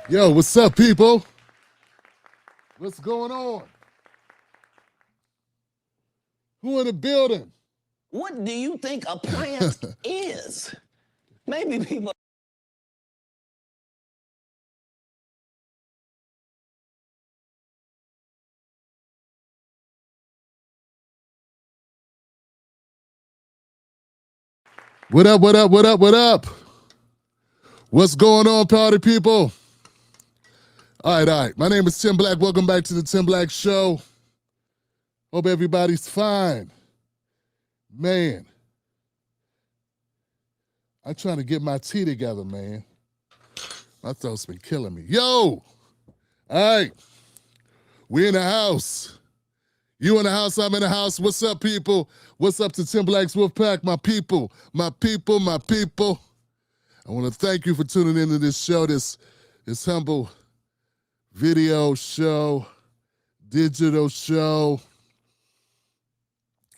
Yo, what's up, people? What's going on? Who in the building? What do you think a plant is? Maybe people... What up, what up, what up, what up? What's going on, party people? All right. My name is Tim Black. Welcome back to the Tim Black Show. Hope everybody's fine. Man, I'm trying to get my tea together, man. My throat's been killing me. Yo! All right. We in the house. You in the house, I'm in the house. What's up, people? What's up to Tim Black's Wolf Pack? My people, my people, my people. I want to thank you for tuning into this show, this humble video show, digital show.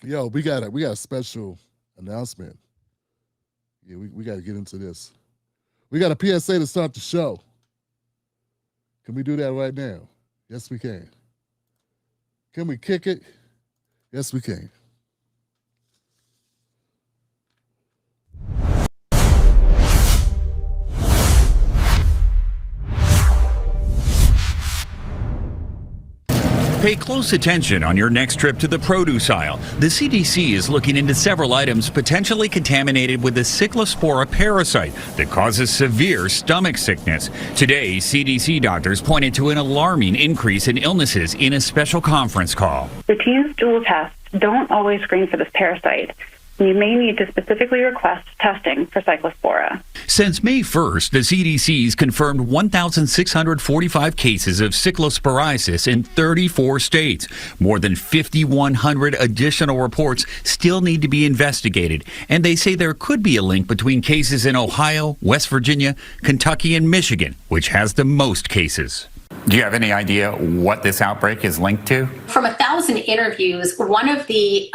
Yo, we got a special announcement. Yeah, we got to get into this. We got a PSA to start the show. Can we do that right now? Yes, we can. Can we kick it? Yes, we can. Pay close attention on your next trip to the produce aisle. The CDC is looking into several items potentially contaminated with the Cyclospora parasite that causes severe stomach sickness. Today, CDC doctors pointed to an alarming increase in illnesses in a special conference call. Routine stool tests don't always screen for this parasite. You may need to specifically request testing for Cyclospora. Since May 1st, the CDC's confirmed 1,645 cases of cyclosporiasis in 34 states. More than 5,100 additional reports still need to be investigated, and they say there could be a link between cases in Ohio, West Virginia, Kentucky, and Michigan, which has the most cases. Do you have any idea what this outbreak is linked to? From 1,000 interviews, one of the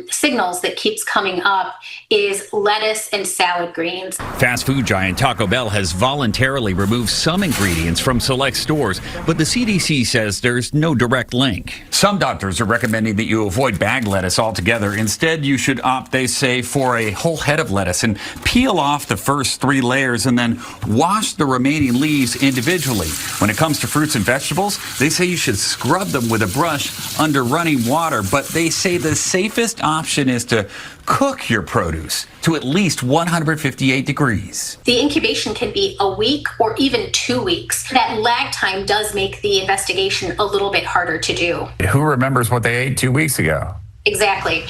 signals that keeps coming up is lettuce and salad greens. Fast food giant Taco Bell has voluntarily removed some ingredients from select stores, but the CDC says there's no direct link. Some doctors are recommending that you avoid bag lettuce altogether. Instead, you should opt, they say, for a whole head of lettuce and peel off the first 3 layers and then wash the remaining leaves individually. When it comes to fruits and vegetables, they say you should scrub them with a brush under running water, but they say the safest option is to cook your produce to at least 158 degrees. The incubation can be a week or even 2 weeks. That lag time does make the investigation a little bit harder to do. Who remembers what they ate 2 weeks ago? Exactly.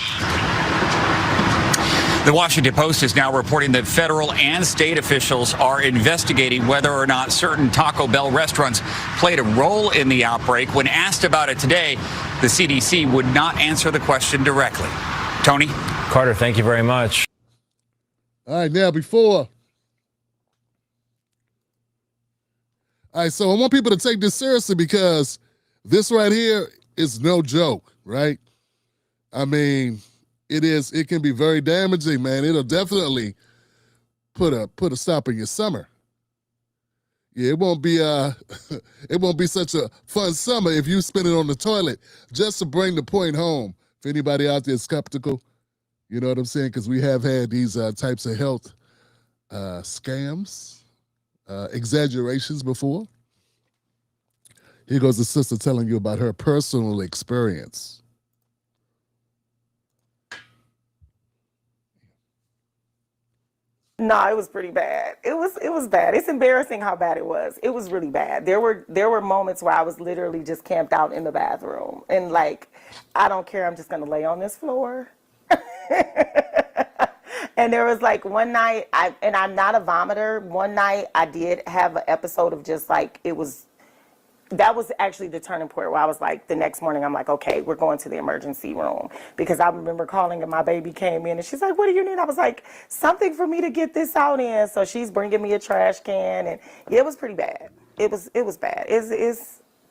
The Washington Post is now reporting that federal and state officials are investigating whether or not certain Taco Bell restaurants played a role in the outbreak. When asked about it today, the CDC would not answer the question directly. Tony? Carter, thank you very much. All right, now before. All right, so I want people to take this seriously because this right here is no joke, right? I mean, it can be very damaging, man. It'll definitely put a stop in your summer. Yeah, it won't be it won't be such a fun summer if you spend it on the toilet. Just to bring the point home, if anybody out there is skeptical, you know what I'm saying? Because we have had these types of health scams, exaggerations before. Here goes the sister telling you about her personal experience. No, it was pretty bad. It was bad. It's embarrassing how bad it was. It was really bad. There were moments where I was literally just camped out in the bathroom and like, I don't care. I'm just gonna lay on this floor. And there was like one night, I'm not a vomiter. One night I did have an episode of just like that was actually the turning point where I was like, the next morning, I'm like, okay, we're going to the emergency room. Because I remember calling and my baby came in and she's like, what do you need? I was like, something for me to get this out in. So she's bringing me a trash can and yeah, it was pretty bad. It was bad.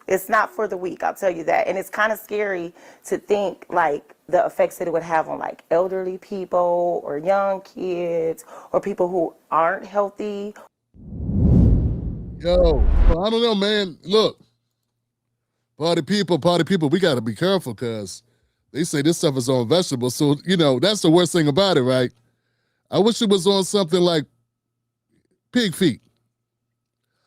It's not for the weak, I'll tell you that. And it's kind of scary to think like the effects that it would have on like elderly people or young kids or people who aren't healthy. Yo, well, I don't know, man. Look, party people, we got to be careful because they say this stuff is on vegetables. So, you know, that's the worst thing about it, right? I wish it was on something like pig feet.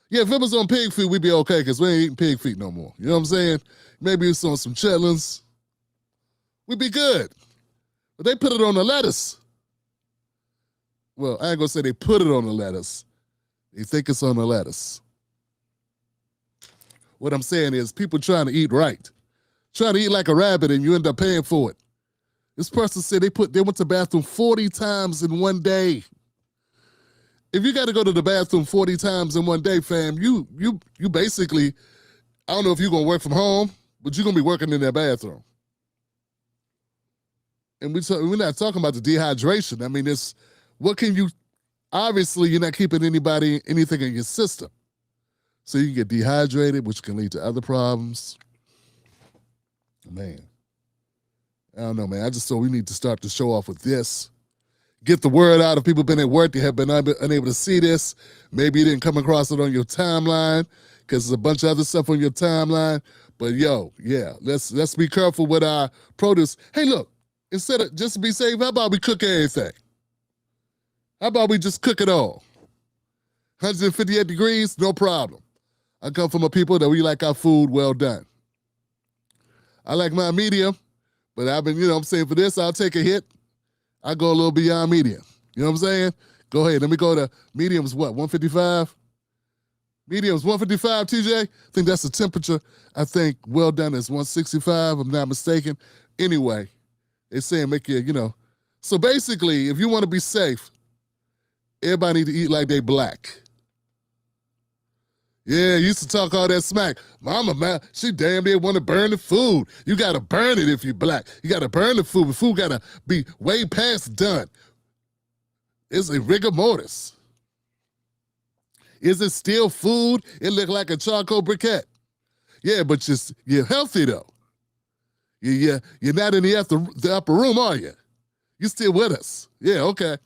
Yeah, if it was on pig feet, we'd be okay because we ain't eating pig feet no more. You know what I'm saying? Maybe it's on some chitlins. We'd be good. But they put it on the lettuce. Well, I ain't going to say they put it on the lettuce. They think it's on the lettuce. What I'm saying is people trying to eat right. Trying to eat like a rabbit and you end up paying for it. This person said they went to the bathroom 40 times in one day. If you got to go to the bathroom 40 times in one day, fam, you basically, I don't know if you're going to work from home, but you're going to be working in that bathroom. And we're not talking about the dehydration. I mean, obviously you're not keeping anything in your system. So you can get dehydrated, which can lead to other problems. Man, I don't know, man. I just thought we need to start the show off with this. Get the word out. If people been at work, they have been unable to see this. Maybe you didn't come across it on your timeline because there's a bunch of other stuff on your timeline. But yo, yeah, let's be careful with our produce. Hey, look, instead of just to be safe, how about we cook everything? How about we just cook it all? 158 degrees, no problem. I come from a people that we like our food well done. I like my medium, but I've been, you know what I'm saying, for this, I'll take a hit. I go a little beyond medium. You know what I'm saying? Go ahead. Let me go to mediums, what, 155? Mediums, 155, TJ? I think that's the temperature. I think well done is 165, I'm not mistaken. Anyway, they're saying make it, you know. So basically, if you want to be safe, everybody need to eat like they black. Yeah, used to talk all that smack. Mama, man, she damn near want to burn the food. You got to burn it if you black. You got to burn the food. The food got to be way past done. It's a rigor mortis. Is it still food? It look like a charcoal briquette. Yeah, but you're healthy, though. You're not in the upper room, are you? You still with us. Yeah, okay.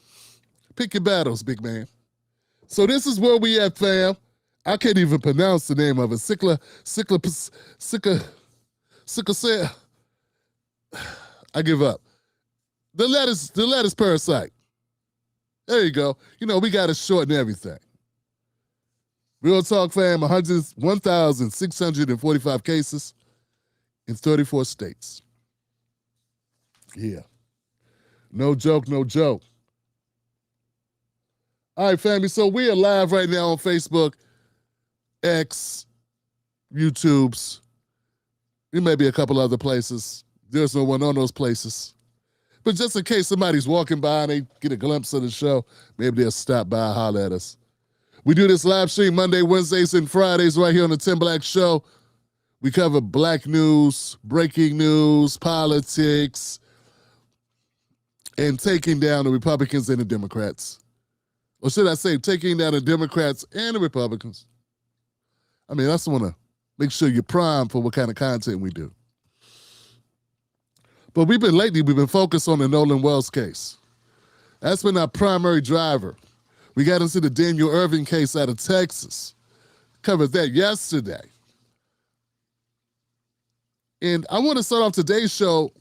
Pick your battles, big man. So this is where we at, fam. I can't even pronounce the name of it. Sickle cell. I give up. The lettuce parasite. There you go. You know, we got to shorten everything. Real talk, fam, 1,645 cases in 34 states. Yeah. No joke, no joke. All right, family, so we are live right now on Facebook, X, YouTubes. There may be a couple other places. There's no one on those places. But just in case somebody's walking by and they get a glimpse of the show, maybe they'll stop by and holler at us. We do this live stream Monday, Wednesdays, and Fridays right here on the Tim Black Show. We cover black news, breaking news, politics, and taking down the Republicans and the Democrats. Or should I say, taking down the Democrats and the Republicans. I mean, I just want to make sure you're primed for what kind of content we do. But we've been focused on the Nolan Wells case. That's been our primary driver. We got into the Daniel Irving case out of Texas. Covered that yesterday. And I want to start off today's show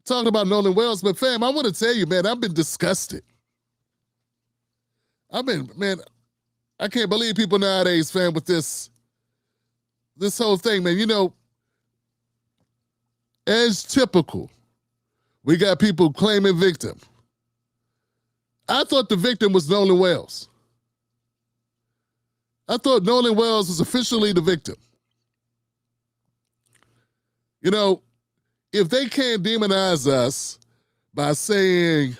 talking about Nolan Wells, but fam, I want to tell you, man, I've been disgusted. I can't believe people nowadays, fam, with this whole thing, man. You know, as typical, we got people claiming victim. I thought the victim was Nolan Wells. I thought Nolan Wells was officially the victim. You know, if they can't demonize us by saying,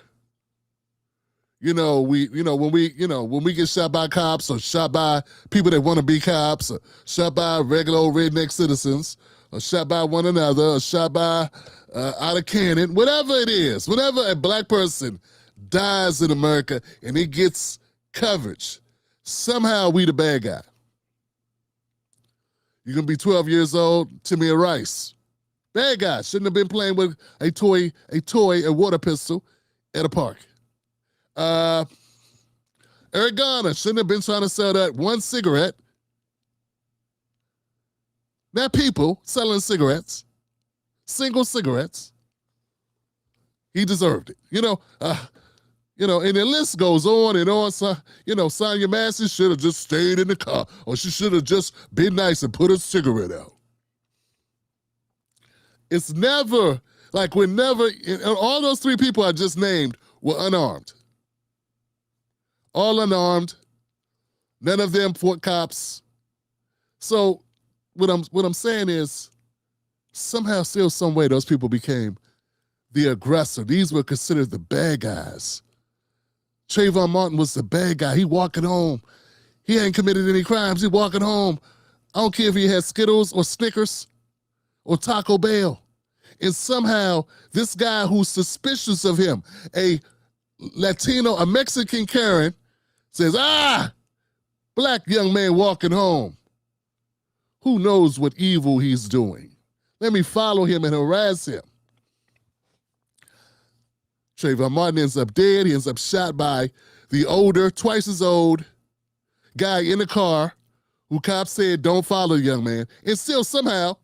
when we get shot by cops or shot by people that want to be cops or shot by regular old redneck citizens or shot by one another or shot by out of cannon, whatever it is, whenever a black person dies in America and it gets coverage, somehow we the bad guy. You're going to be 12 years old, Tamir Rice. Bad guy. Shouldn't have been playing with a water pistol at a park. Eric Garner shouldn't have been trying to sell that one cigarette. Not people selling cigarettes. Single cigarettes. He deserved it. And the list goes on and on. So, Sonya Massey should have just stayed in the car, or she should have just been nice and put a cigarette out. It's never, all those three people I just named were unarmed. All unarmed. None of them fought cops. So what I'm saying is, somehow, still, some way, those people became the aggressor. These were considered the bad guys. Trayvon Martin was the bad guy. He walking home. He ain't committed any crimes. He walking home. I don't care if he had Skittles or Snickers or Taco Bell. And somehow, this guy who's suspicious of him, a Mexican Karen, says, black young man walking home. Who knows what evil he's doing? Let me follow him and harass him. Trayvon Martin ends up dead. He ends up shot by the older, twice as old guy in the car who cops said, don't follow the young man. And still, somehow,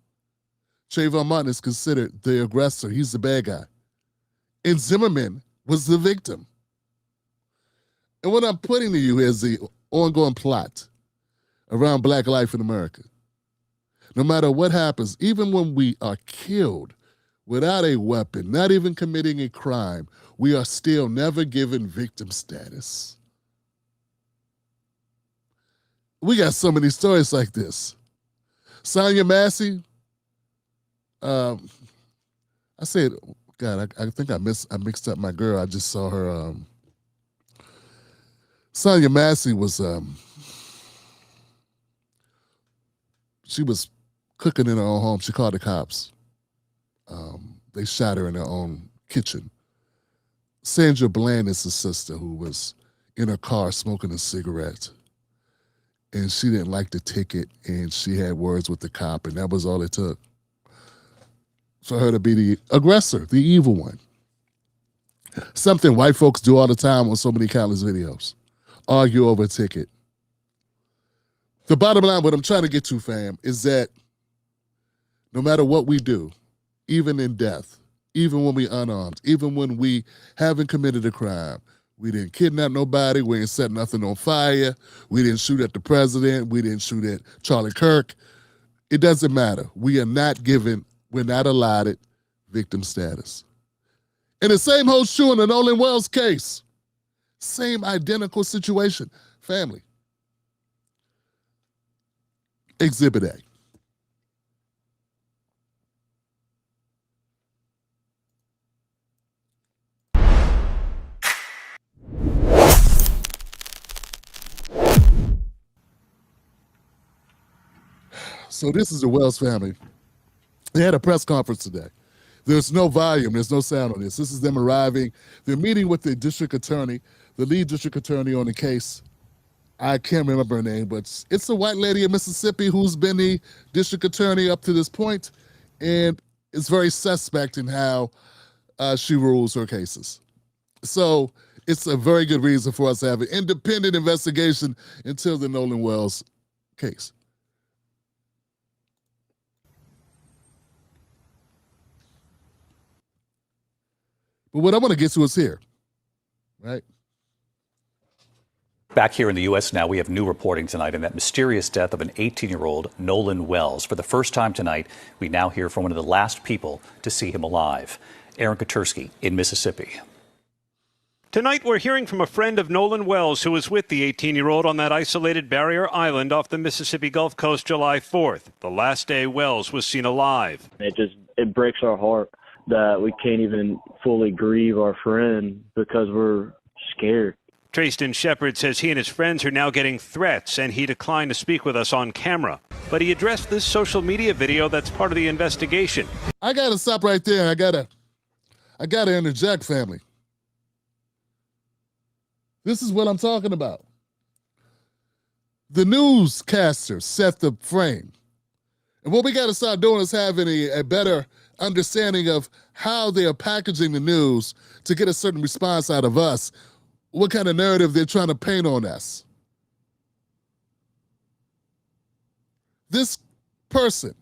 Trayvon Martin is considered the aggressor. He's the bad guy. And Zimmerman was the victim. And what I'm putting to you is the ongoing plot around black life in America. No matter what happens, even when we are killed without a weapon, not even committing a crime, we are still never given victim status. We got so many stories like this. Sonya Massey, I said, God, I think I mixed up my girl. I just saw her. Sonya Massey was, she was cooking in her own home. She called the cops. They shot her in her own kitchen. Sandra Bland is the sister who was in her car smoking a cigarette. And she didn't like the ticket, and she had words with the cop, and that was all it took for her to be the aggressor, the evil one. Something white folks do all the time on so many countless videos. Argue over a ticket. The bottom line, what I'm trying to get to, fam, is that no matter what we do, even in death, even when we're unarmed, even when we haven't committed a crime, We didn't kidnap nobody. We didn't set nothing on fire. We didn't shoot at the president. We didn't shoot at Charlie Kirk. It doesn't matter. We're not allotted victim status. And the same holds true in the Nolan Wells case. Same identical situation. Family. Exhibit A. So this is the Wells family. They had a press conference today. There's no volume, there's no sound on this. This is them arriving. They're meeting with the district attorney, the lead district attorney on the case. I can't remember her name, but it's a white lady in Mississippi who's been the district attorney up to this point, and is very suspect in how she rules her cases. So it's a very good reason for us to have an independent investigation into the Nolan Wells case. But what I want to get to is here, right? Back here in the U.S. now, we have new reporting tonight on that mysterious death of an 18-year-old Nolan Wells. For the first time tonight, we now hear from one of the last people to see him alive. Aaron Katursky in Mississippi. Tonight, we're hearing from a friend of Nolan Wells who was with the 18-year-old on that isolated barrier island off the Mississippi Gulf Coast July 4th, the last day Wells was seen alive. It breaks our heart that we can't even fully grieve our friend because we're scared. Trayston Shepard says he and his friends are now getting threats, and he declined to speak with us on camera. But he addressed this social media video that's part of the investigation. I gotta stop right there. I gotta interject, family. This is what I'm talking about. The newscaster set the frame. And what we gotta start doing is having a better understanding of how they are packaging the news to get a certain response out of us, what kind of narrative they're trying to paint on us. This person,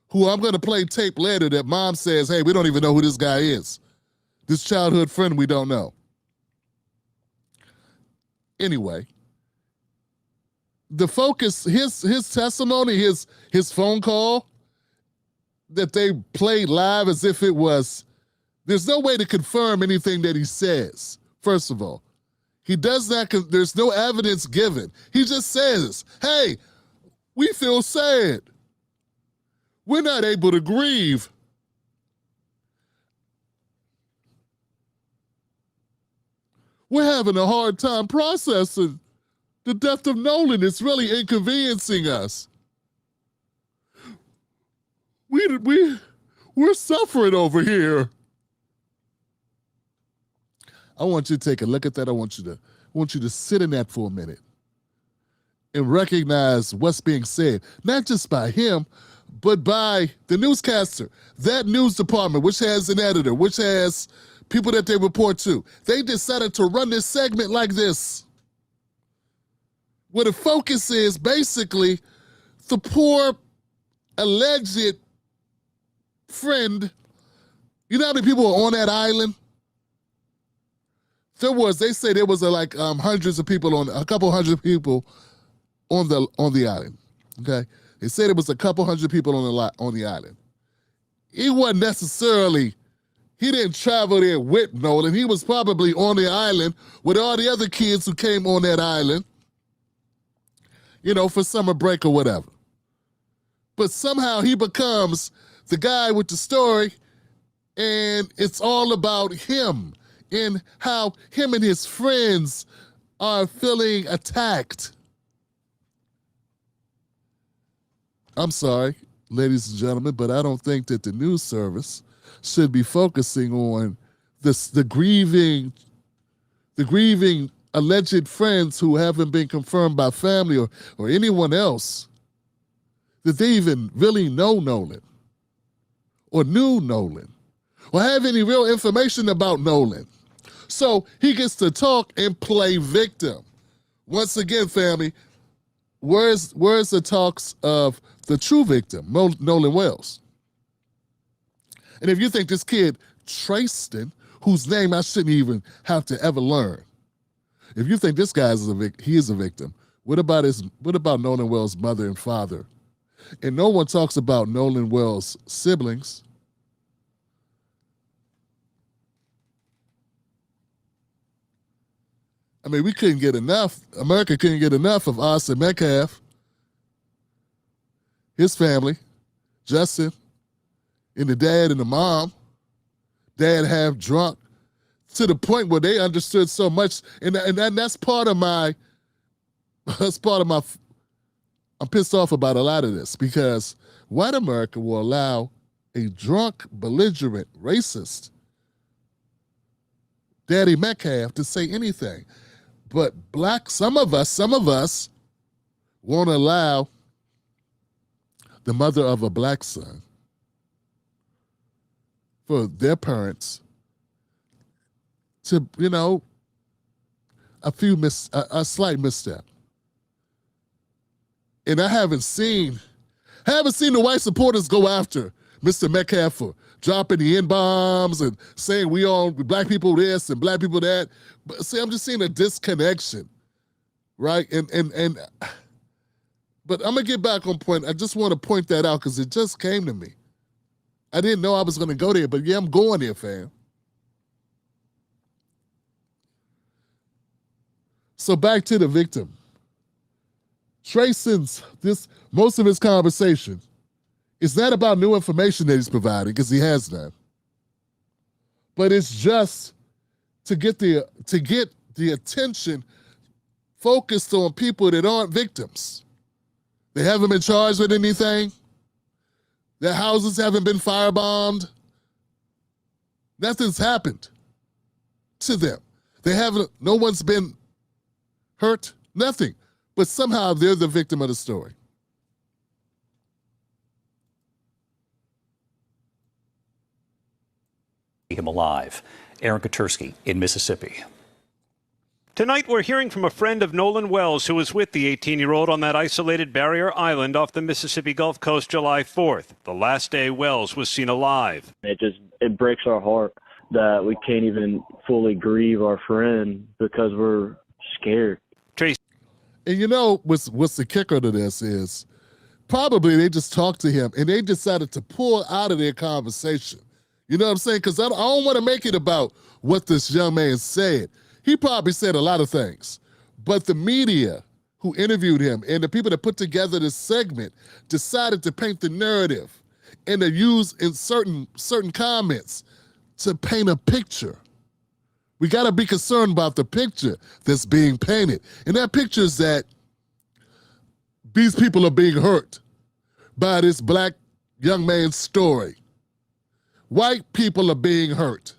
who I'm going to play tape later that mom says, hey, we don't even know who this guy is. This childhood friend we don't know. Anyway, the focus, his testimony, his phone call, that they played live as if it was, there's no way to confirm anything that he says, first of all. He does not, there's no evidence given. He just says, hey, we feel sad. We're not able to grieve. We're having a hard time processing the death of Nolan. It's really inconveniencing us. We're suffering over here. I want you to take a look at that. I want you to sit in that for a minute and recognize what's being said, not just by him, but by the newscaster. That news department, which has an editor, which has people that they report to. They decided to run this segment like this, where the focus is basically the poor alleged friend. You know how many people were on that island? They say there was like hundreds of people a couple hundred people on the island. Okay, they said it was a couple hundred people on the island. He wasn't necessarily. He didn't travel there with Nolan. He was probably on the island with all the other kids who came on that island, for summer break or whatever. But somehow he becomes the guy with the story, and it's all about him and how him and his friends are feeling attacked. I'm sorry, ladies and gentlemen, but I don't think that the news service should be focusing on the grieving alleged friends who haven't been confirmed by family or anyone else that they even really know Nolan or knew Nolan or have any real information about Nolan. So he gets to talk and play victim. Once again, family, where's the talks of the true victim, Nolan Wells? And if you think this kid, Trayston, whose name I shouldn't even have to ever learn. If you think this guy is he is a victim, what about Nolan Wells' mother and father? And no one talks about Nolan Wells' siblings. I mean, we couldn't get enough. America couldn't get enough of Austin Metcalf, his family, Justin, and the dad and the mom. Dad half drunk to the point where they understood so much, and that's part of my. I'm pissed off about a lot of this because white America will allow a drunk, belligerent, racist Daddy Metcalf to say anything. But some of us won't allow the mother of a black son for their parents to, a slight misstep. And I haven't seen the white supporters go after Mr. Metcalf for dropping the N-bombs and saying we all black people this and black people that. But see, I'm just seeing a disconnection, right? But I'm gonna get back on point. I just want to point that out because it just came to me. I didn't know I was gonna go there, but yeah, I'm going there, fam. So back to the victim. Trayson's most of his conversation is not about new information that he's providing, because he has none. But it's just to get the attention focused on people that aren't victims. They haven't been charged with anything. Their houses haven't been firebombed. Nothing's happened to them. No one's been hurt, nothing. But somehow they're the victim of the story. Him alive. Aaron Katursky in Mississippi. Tonight, we're hearing from a friend of Nolan Wells who was with the 18-year-old on that isolated barrier island off the Mississippi Gulf Coast July 4th, the last day Wells was seen alive. It breaks our heart that we can't even fully grieve our friend because we're scared. And what's the kicker to this is probably they just talked to him and they decided to pull out of their conversation. You know what I'm saying? Because I don't want to make it about what this young man said. He probably said a lot of things. But the media who interviewed him and the people that put together this segment decided to paint the narrative and to use in certain comments to paint a picture. We got to be concerned about the picture that's being painted. And that picture is that these people are being hurt by this black young man's story. White people are being hurt.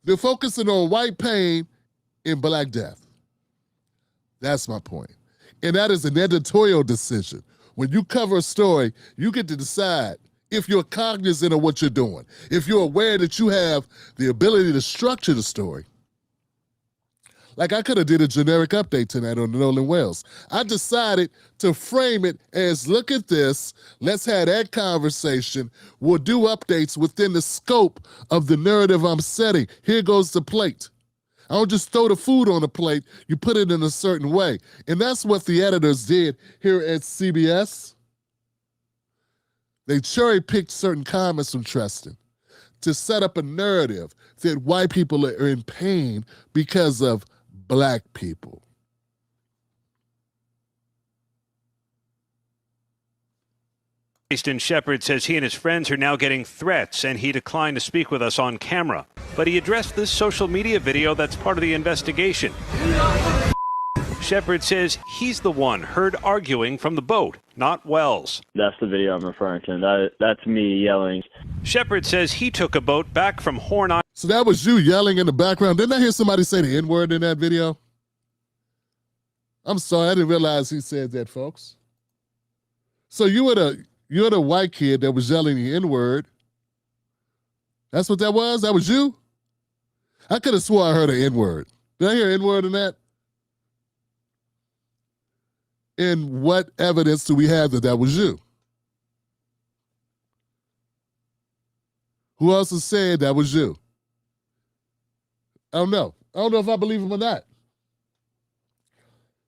They're focusing on white pain and black death. That's my point. And that is an editorial decision. When you cover a story, you get to decide if you're cognizant of what you're doing, if you're aware that you have the ability to structure the story. Like I could have did a generic update tonight on Nolan Wells. I decided to frame it as, look at this, let's have that conversation. We'll do updates within the scope of the narrative I'm setting. Here goes the plate. I don't just throw the food on the plate, you put it in a certain way. And that's what the editors did here at CBS. They cherry-picked certain comments from Tristan to set up a narrative that white people are in pain because of black people. Easton Shepard says he and his friends are now getting threats, and he declined to speak with us on camera. But he addressed this social media video that's part of the investigation. Shepard says he's the one heard arguing from the boat, not Wells. That's the video I'm referring to. That's me yelling. Shepard says he took a boat back from Horn Island. So that was you yelling in the background. Didn't I hear somebody say the N-word in that video? I'm sorry, I didn't realize he said that, folks. So you're the white kid that was yelling the N-word. That's what that was? That was you? I could have swore I heard an N-word. Did I hear N-word in that? And what evidence do we have that that was you? Who else is saying that was you? I don't know. I don't know if I believe him or not.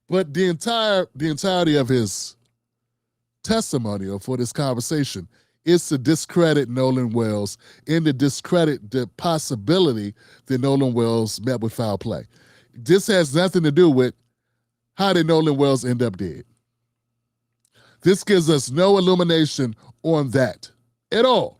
But the entirety of his testimonial for this conversation is to discredit Nolan Wells and to discredit the possibility that Nolan Wells met with foul play. This has nothing to do with how did Nolan Wells end up dead. This gives us no illumination on that at all.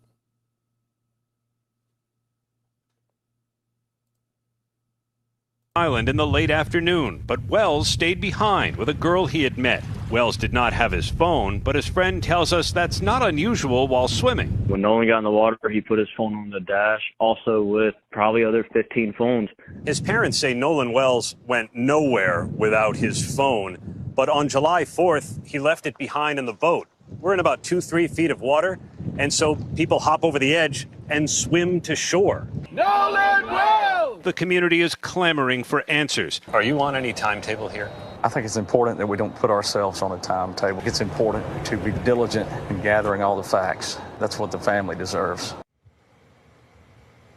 Island in the late afternoon, but Wells stayed behind with a girl he had met. Wells did not have his phone, but his friend tells us that's not unusual while swimming. When Nolan got in the water, he put his phone on the dash, also with probably other 15 phones. His parents say Nolan Wells went nowhere without his phone, but on July 4th, he left it behind in the boat. We're in about 2-3 feet of water, and so people hop over the edge and swim to shore. Nolan Wells! The community is clamoring for answers. Are you on any timetable here? I think it's important that we don't put ourselves on a timetable. It's important to be diligent in gathering all the facts. That's what the family deserves.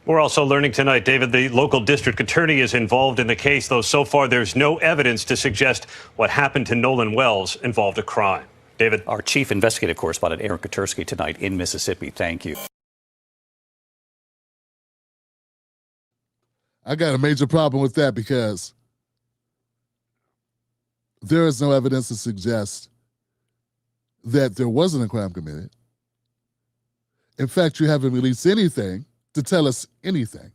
We're also learning tonight, David, the local district attorney is involved in the case, though so far there's no evidence to suggest what happened to Nolan Wells involved a crime. David? Our chief investigative correspondent, Aaron Katursky, tonight in Mississippi. Thank you. I got a major problem with that because there is no evidence to suggest that there wasn't a crime committed. In fact, you haven't released anything to tell us anything.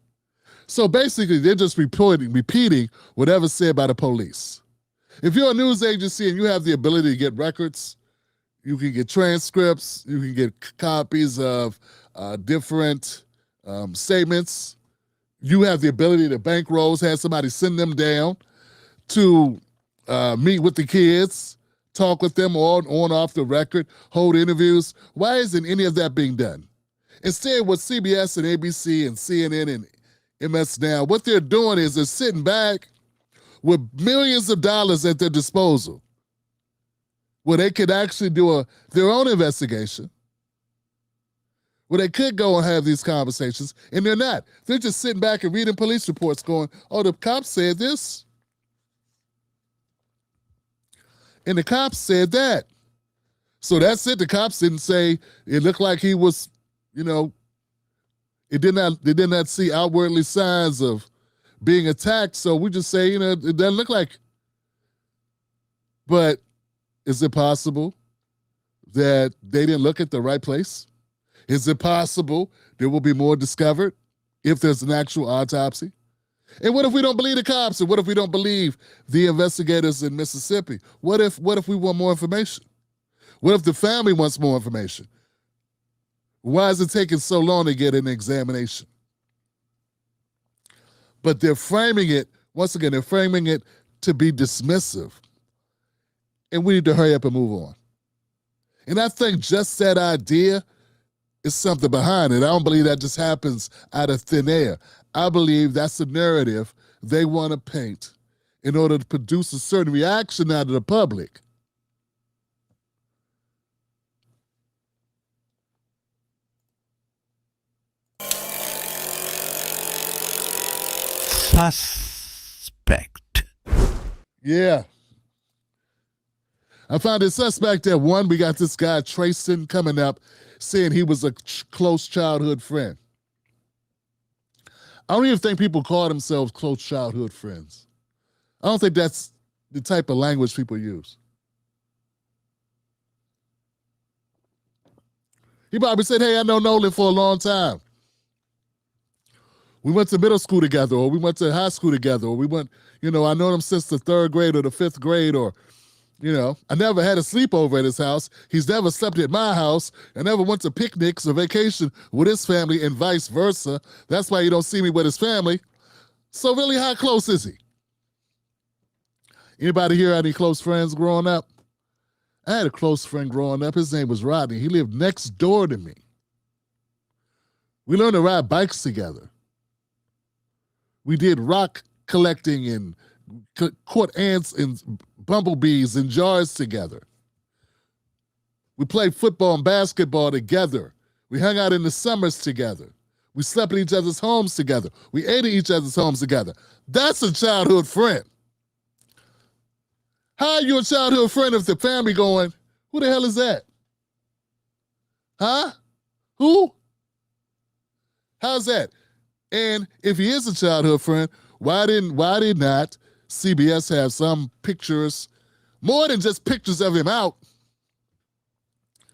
So basically, they're just repeating whatever's said by the police. If you're a news agency and you have the ability to get records, you can get transcripts, you can get copies of different statements. You have the ability to bankrolls, have somebody send them down to meet with the kids, talk with them on off the record, hold interviews. Why isn't any of that being done? Instead, what CBS and ABC and CNN and MS Now, what they're doing is they're sitting back with millions of dollars at their disposal where they could actually do their own investigation, where they could go and have these conversations, and they're not. They're just sitting back and reading police reports going, oh, the cops said this, and the cops said that. So that's it. The cops didn't say it looked like he was, they did not see outwardly signs of being attacked, so we just say, it doesn't look like. But is it possible that they didn't look at the right place? Is it possible there will be more discovered if there's an actual autopsy? And what if we don't believe the cops? And what if we don't believe the investigators in Mississippi? What if we want more information? What if the family wants more information? Why is it taking so long to get an examination? But they're framing it, once again, they're framing it to be dismissive. And we need to hurry up and move on. And I think just that idea is something behind it. I don't believe that just happens out of thin air. I believe that's the narrative they want to paint in order to produce a certain reaction out of the public. Suspect. Yeah. I found it suspect that one, we got this guy, Trayson, coming up, saying he was a close childhood friend. I don't even think people call themselves close childhood friends. I don't think that's the type of language people use. He probably said, hey, I know Nolan for a long time. We went to middle school together, or we went to high school together, or we went, I know him since the 3rd grade or the 5th grade, or, I never had a sleepover at his house. He's never slept at my house. I never went to picnics or vacation with his family and vice versa. That's why you don't see me with his family. So really, how close is he? Anybody here had any close friends growing up? I had a close friend growing up. His name was Rodney. He lived next door to me. We learned to ride bikes together. We did rock collecting and caught ants and bumblebees in jars together. We played football and basketball together. We hung out in the summers together. We slept in each other's homes together. We ate at each other's homes together. That's a childhood friend. How are you a childhood friend if the family going, who the hell is that? Huh? Who? How's that? And if he is a childhood friend, why did not CBS have some pictures, more than just pictures of him out? I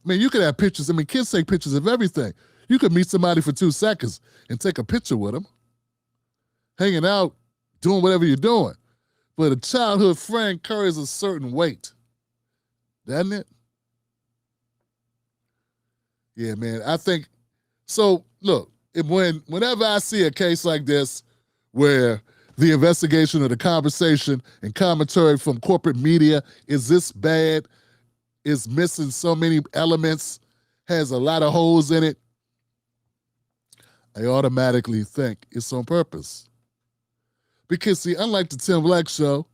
mean, you could have pictures. I mean, kids take pictures of everything. You could meet somebody for 2 seconds and take a picture with them, hanging out, doing whatever you're doing. But a childhood friend carries a certain weight, doesn't it? Yeah, man, I think, so look, whenever I see a case like this where the investigation or the conversation and commentary from corporate media is this bad, is missing so many elements, has a lot of holes in it, I automatically think it's on purpose. Because see, unlike the Tim Black Show,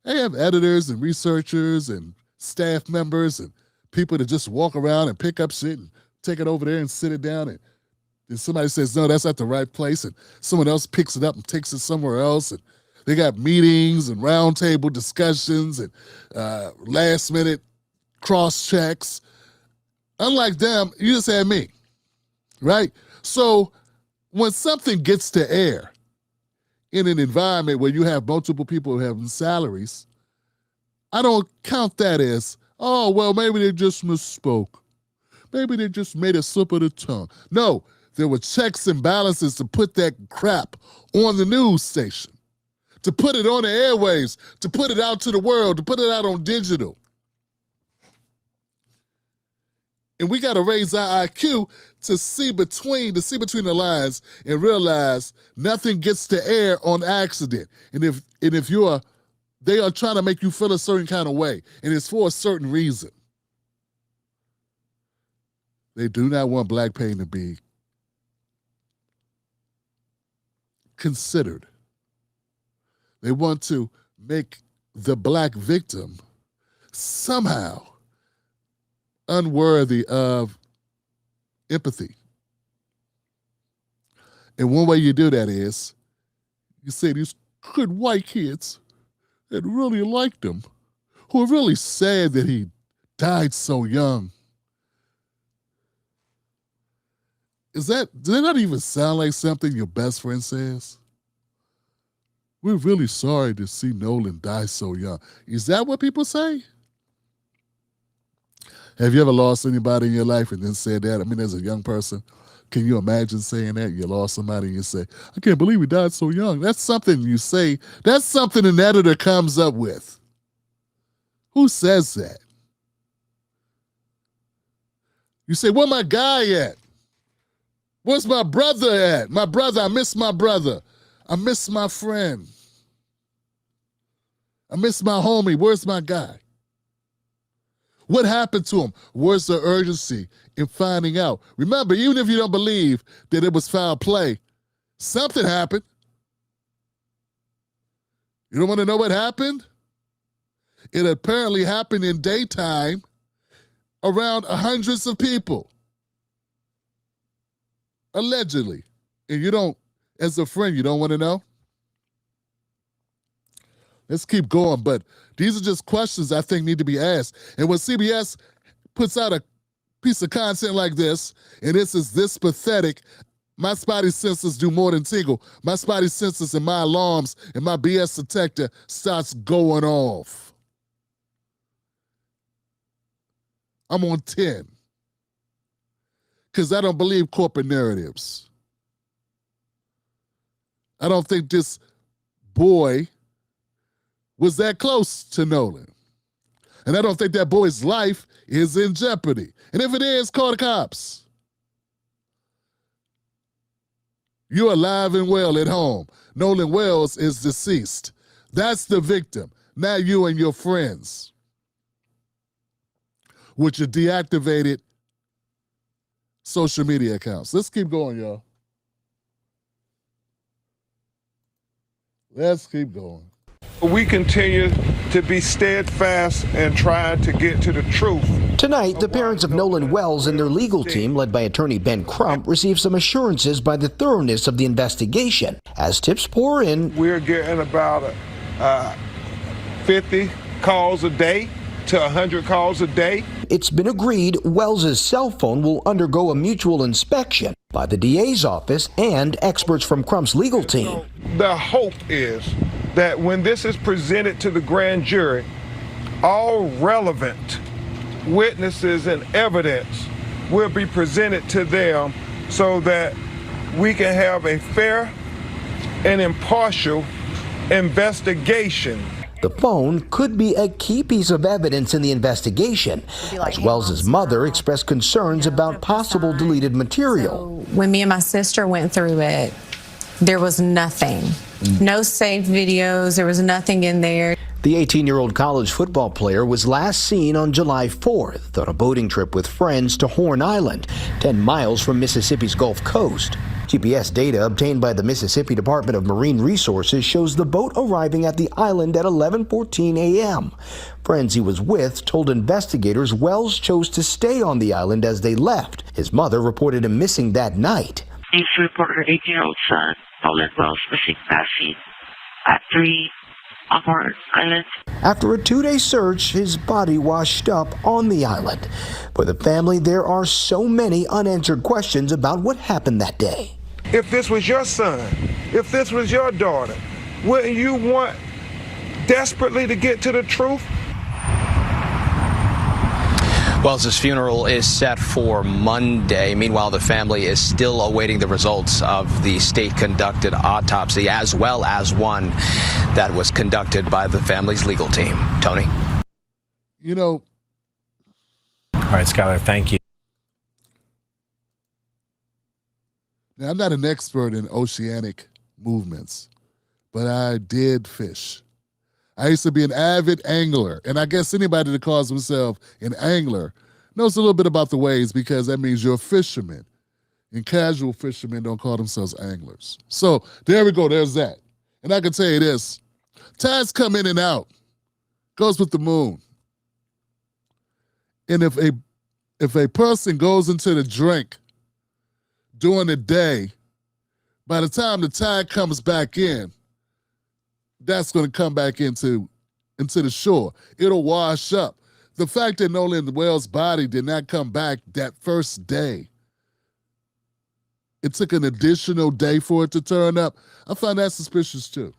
they have editors and researchers and staff members and people that just walk around and pick up shit and take it over there and sit it down, and somebody says, no, that's not the right place, and someone else picks it up and takes it somewhere else, and they got meetings and roundtable discussions and last-minute cross-checks. Unlike them, you just had me, right? So when something gets to air in an environment where you have multiple people having salaries, I don't count that as, oh, well, maybe they just misspoke. Maybe they just made a slip of the tongue. No, there were checks and balances to put that crap on the news station, to put it on the airwaves, to put it out to the world, to put it out on digital. And we got to raise our IQ to see between the lines and realize nothing gets to air on accident. And if they are trying to make you feel a certain kind of way, and it's for a certain reason. They do not want black pain to be considered. They want to make the black victim somehow unworthy of empathy. And one way you do that is you say these good white kids that really liked him, who are really sad that he died so young. Does that not even sound like something your best friend says? We're really sorry to see Nolan die so young. Is that what people say? Have you ever lost anybody in your life and then said that? I mean, as a young person, can you imagine saying that? You lost somebody and you say, I can't believe he died so young. That's something you say. That's something an editor comes up with. Who says that? You say, where my guy at? Where's my brother at? My brother, I miss my brother. I miss my friend. I miss my homie. Where's my guy? What happened to him? Where's the urgency in finding out? Remember, even if you don't believe that it was foul play, something happened. You don't want to know what happened? It apparently happened in daytime around hundreds of people. Allegedly. And you don't, as a friend, you don't want to know? Let's keep going, but these are just questions I think need to be asked. And when CBS puts out a piece of content like this, and this is this pathetic, my spidey senses do more than tingle. My spidey senses and my alarms and my BS detector starts going off. I'm on 10. Because I don't believe corporate narratives. I don't think this boy was that close to Nolan. And I don't think that boy's life is in jeopardy. And if it is, call the cops. You're alive and well at home. Nolan Wells is deceased. That's the victim. Now you and your friends, with your deactivated social media accounts. Let's keep going, y'all. Let's keep going. We continue to be steadfast and try to get to the truth Tonight, the parents of Nolan Wells and their legal team, led by attorney Ben Crump, received some assurances by the thoroughness of the investigation. As tips pour in, we're getting about 50 calls a day to 100 calls a day. It's been agreed Wells' cell phone will undergo a mutual inspection by the DA's office and experts from Crump's legal team. The hope is that when this is presented to the grand jury, all relevant witnesses and evidence will be presented to them so that we can have a fair and impartial investigation. The phone could be a key piece of evidence in the investigation, as Wells' mother expressed concerns about possible deleted material. When me and my sister went through it, there was nothing. No saved videos, there was nothing in there. The 18-year-old college football player was last seen on July 4th on a boating trip with friends to Horn Island, 10 miles from Mississippi's Gulf Coast. GPS data obtained by the Mississippi Department of Marine Resources shows the boat arriving at the island at 11:14 a.m. Friends he was with told investigators Wells chose to stay on the island as they left. His mother reported him missing that night. Police report her 18-year-old son, Nolan Wells, missing last seen at 3 on Horn Island. After a 2-day search, his body washed up on the island. For the family, there are so many unanswered questions about what happened that day. If this was your son, if this was your daughter, wouldn't you want desperately to get to the truth? Wells' funeral is set for Monday. Meanwhile, the family is still awaiting the results of the state-conducted autopsy, as well as one that was conducted by the family's legal team. Tony? You know. All right, Skylar, thank you. Now, I'm not an expert in oceanic movements, but I did fish. I used to be an avid angler, and I guess anybody that calls himself an angler knows a little bit about the waves because that means you're a fisherman. And casual fishermen don't call themselves anglers. So there we go, there's that. And I can tell you this, tides come in and out, goes with the moon. And if a person goes into the drink during the day, by the time the tide comes back in, that's going to come back into the shore. It'll wash up. The fact that Nolan Wells' body did not come back that first day, it took an additional day for it to turn up, I find that suspicious too.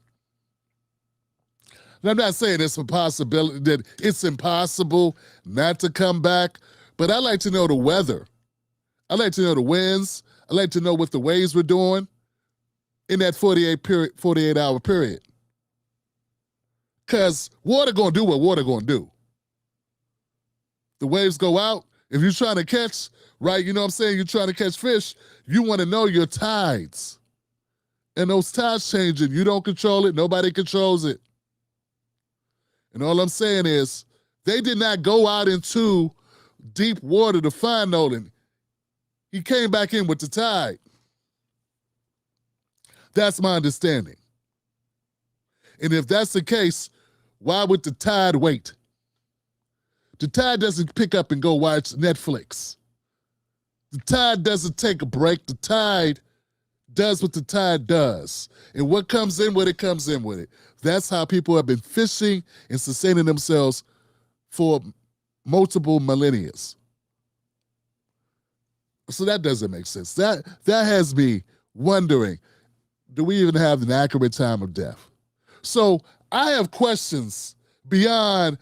And I'm not saying it's a possibility that it's impossible not to come back, but I like to know the weather. I like to know the winds. I like to know what the waves were doing in that 48-hour period. Because water going to do what water going to do. The waves go out. If you're trying to catch, right, you know what I'm saying? You're trying to catch fish, you want to know your tides. And those tides changing, you don't control it. Nobody controls it. And all I'm saying is they did not go out into deep water to find Nolan. He came back in with the tide. That's my understanding. And if that's the case, why would the tide wait? The tide doesn't pick up and go watch Netflix. The tide doesn't take a break. The tide does what the tide does. And what comes in with it, comes in with it. That's how people have been fishing and sustaining themselves for multiple millennia. So that doesn't make sense. That has me wondering, do we even have an accurate time of death? So I have questions beyond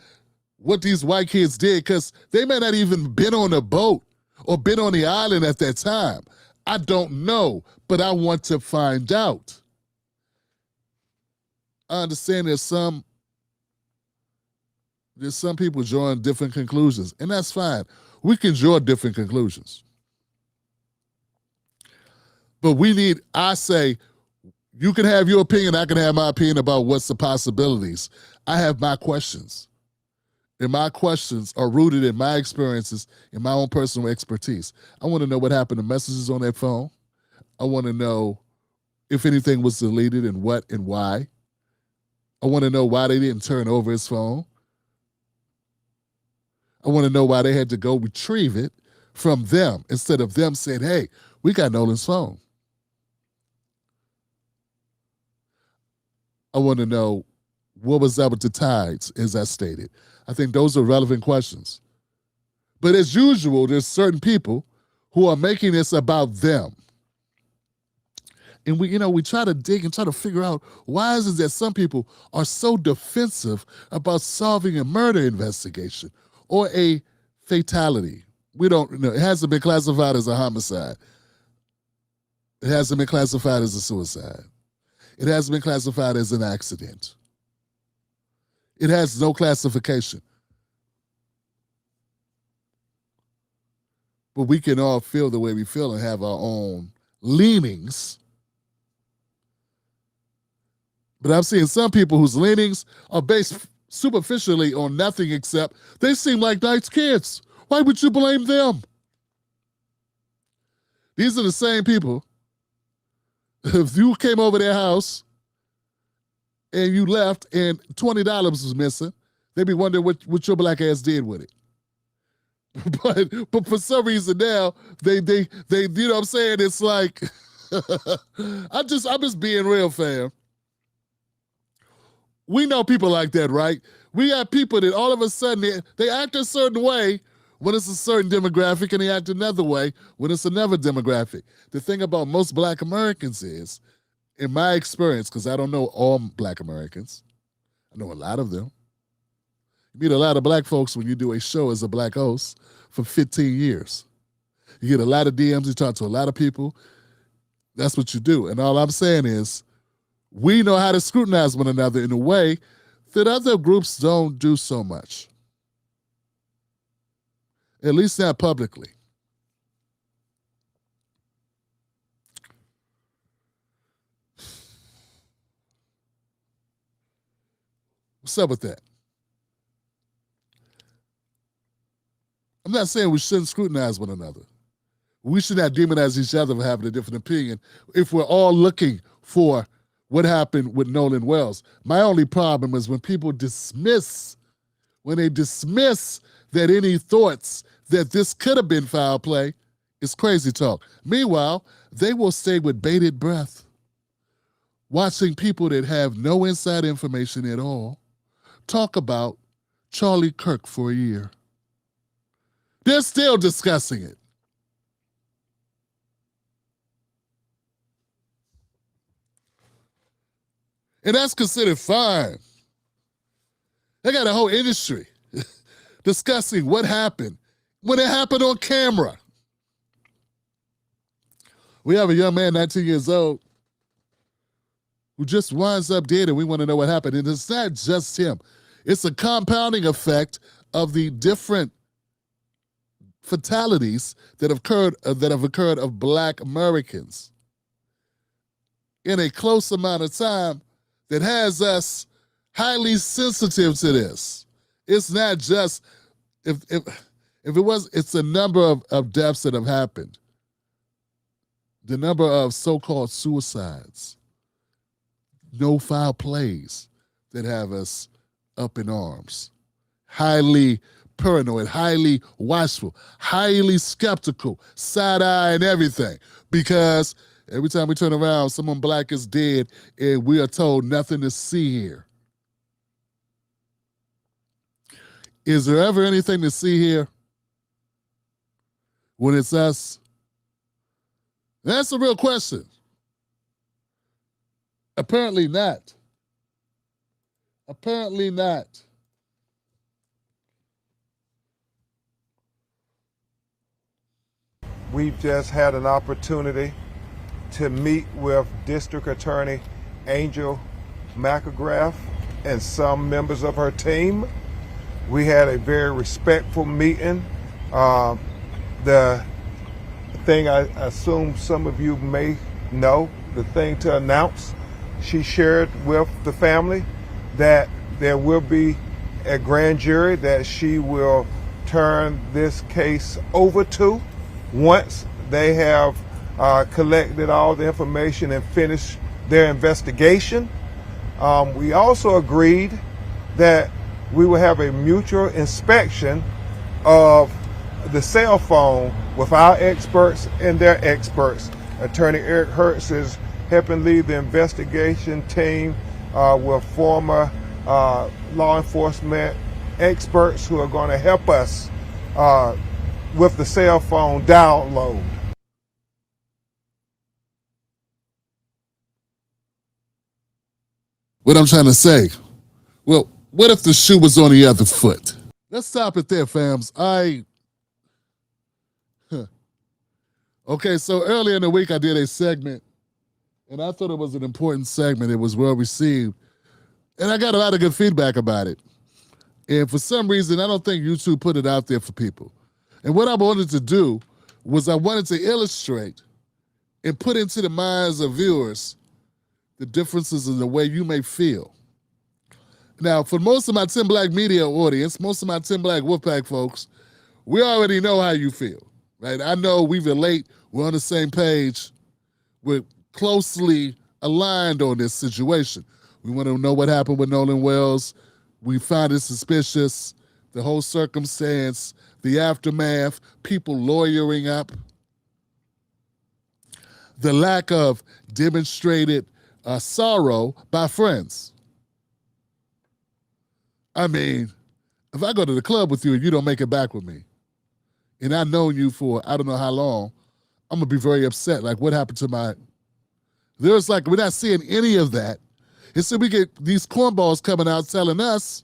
what these white kids did because they may not even been on a boat or been on the island at that time. I don't know, but I want to find out. I understand there's some people drawing different conclusions, and that's fine. We can draw different conclusions. But I say, you can have your opinion, I can have my opinion about what's the possibilities. I have my questions. And my questions are rooted in my experiences and my own personal expertise. I want to know what happened to messages on that phone. I want to know if anything was deleted and what and why. I want to know why they didn't turn over his phone. I want to know why they had to go retrieve it from them instead of them saying, hey, we got Nolan's phone. I want to know what was up with the tides, as I stated. I think those are relevant questions. But as usual, there's certain people who are making this about them. And we try to dig and try to figure out why is it that some people are so defensive about solving a murder investigation or a fatality. We don't know. It hasn't been classified as a homicide. It hasn't been classified as a suicide. It hasn't been classified as an accident. It has no classification. But we can all feel the way we feel and have our own leanings. But I'm seeing some people whose leanings are based superficially on nothing except they seem like nice kids. Why would you blame them? These are the same people. If you came over their house and you left and $20 was missing, they'd be wondering what your black ass did with it. But for some reason now, they you know what I'm saying? It's like, I'm just being real, fam. We know people like that, right? We got people that all of a sudden, they act a certain way when it's a certain demographic, and they act another way when it's another demographic. The thing about most black Americans is, in my experience, because I don't know all black Americans, I know a lot of them. You meet a lot of black folks when you do a show as a black host for 15 years. You get a lot of DMs, you talk to a lot of people. That's what you do. And all I'm saying is, we know how to scrutinize one another in a way that other groups don't do so much. At least not publicly. What's up with that? I'm not saying we shouldn't scrutinize one another. We should not demonize each other for having a different opinion if we're all looking for what happened with Nolan Wells. My only problem is when people dismiss that any thoughts that this could have been foul play, it's crazy talk. Meanwhile, they will stay with bated breath, watching people that have no inside information at all talk about Charlie Kirk for a year. They're still discussing it. And that's considered fine. They got a whole industry discussing what happened when it happened on camera. We have a young man, 19 years old, who just winds up dead, and we want to know what happened. And it's not just him. It's a compounding effect of the different fatalities that have occurred of black Americans in a close amount of time that has us highly sensitive to this. It's not just, it's a number of deaths that have happened. The number of so-called suicides, no foul plays that have us up in arms. Highly paranoid, highly watchful, highly skeptical, side-eye and everything. Because every time we turn around, someone black is dead, and we are told nothing to see here. Is there ever anything to see here when it's us? That's a real question. Apparently not. Apparently not. We've just had an opportunity to meet with District Attorney Angel McElgrath and some members of her team. We had a very respectful meeting. The thing I assume some of you may know, the thing to announce, she shared with the family that there will be a grand jury that she will turn this case over to once they have collected all the information and finished their investigation. We also agreed that we will have a mutual inspection of the cell phone with our experts and their experts. Attorney Eric Hertz is helping lead the investigation team with former law enforcement experts who are going to help us with the cell phone download. What I'm trying to say, well, what if the shoe was on the other foot? Let's stop it there, fams. Okay, so earlier in the week I did a segment, and I thought it was an important segment. It was well received, and I got a lot of good feedback about it. And for some reason, I don't think YouTube put it out there for people. And what I wanted to do was I wanted to illustrate and put into the minds of viewers the differences in the way you may feel. Now, for most of my 10 Black media audience, most of my 10 Black Wolfpack folks, we already know how you feel, right? I know we relate, we're on the same page, we're closely aligned on this situation. We want to know what happened with Nolan Wells. We found it suspicious, the whole circumstance, the aftermath, people lawyering up, the lack of demonstrated sorrow by friends. I mean, if I go to the club with you and you don't make it back with me, and I've known you for I don't know how long, I'm gonna be very upset. Like, what happened to my... There's like, we're not seeing any of that. And so we get these cornballs coming out telling us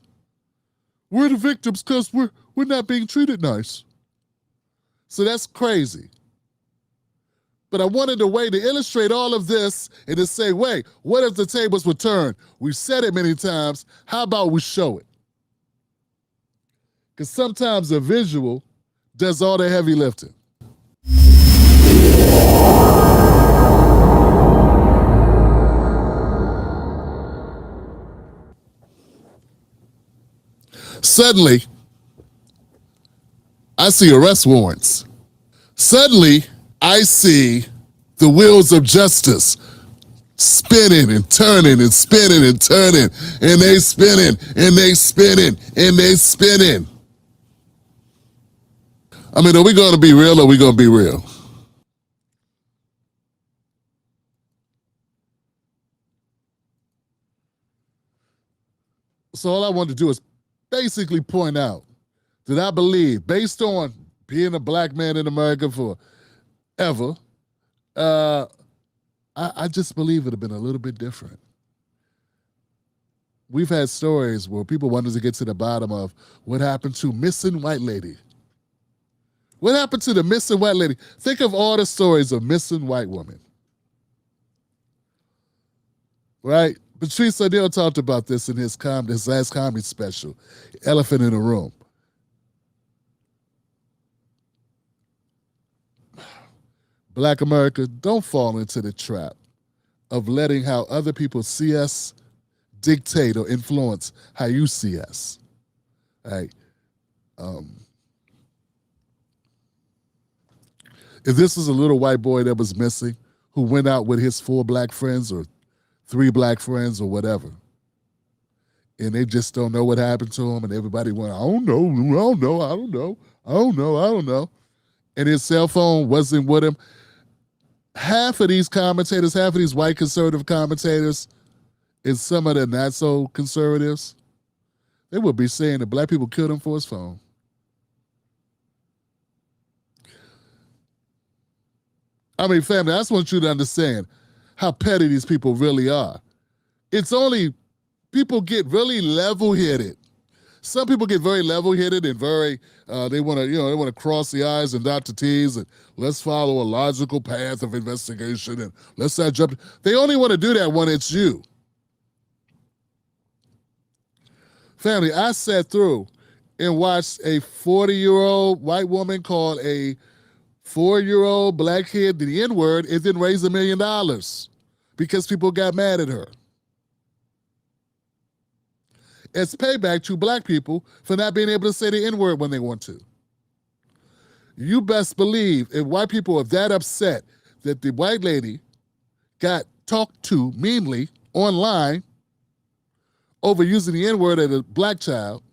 we're the victims because we're not being treated nice. So that's crazy. But I wanted a way to illustrate all of this and to say, wait, what if the tables were turned? We've said it many times. How about we show it? Because sometimes a visual does all the heavy lifting. Suddenly, I see arrest warrants. Suddenly, I see the wheels of justice spinning and turning and spinning and turning, and they spinning and they spinning and they spinning. I mean, are we going to be real or are we going to be real? So all I want to do is basically point out that I believe, based on being a Black man in America forever, I just believe it would have been a little bit different. We've had stories where people wanted to get to the bottom of what happened to missing white lady. What happened to the missing white lady? Think of all the stories of missing white women. Right? Patrice O'Neal talked about this in his last comedy special, Elephant in the Room. Black America, don't fall into the trap of letting how other people see us dictate or influence how you see us. Right? If this was a little white boy that was missing, who went out with his 4 black friends or 3 black friends or whatever, and they just don't know what happened to him, and everybody went, I don't know. And his cell phone wasn't with him. Half of these commentators, half of these white conservative commentators, and some of the not so conservatives, they would be saying that black people killed him for his phone. I mean, family, I just want you to understand how petty these people really are. It's only people get really level-headed. Some people get very level-headed and very, they want to cross the I's and dot the T's and let's follow a logical path of investigation and let's not jump. They only want to do that when it's you. Family, I sat through and watched a 40-year-old white woman call a 4-year-old black kid the N-word and then raise $1 million because people got mad at her. It's payback to black people for not being able to say the N-word when they want to. You best believe if white people are that upset that the white lady got talked to meanly online over using the N-word at a black child,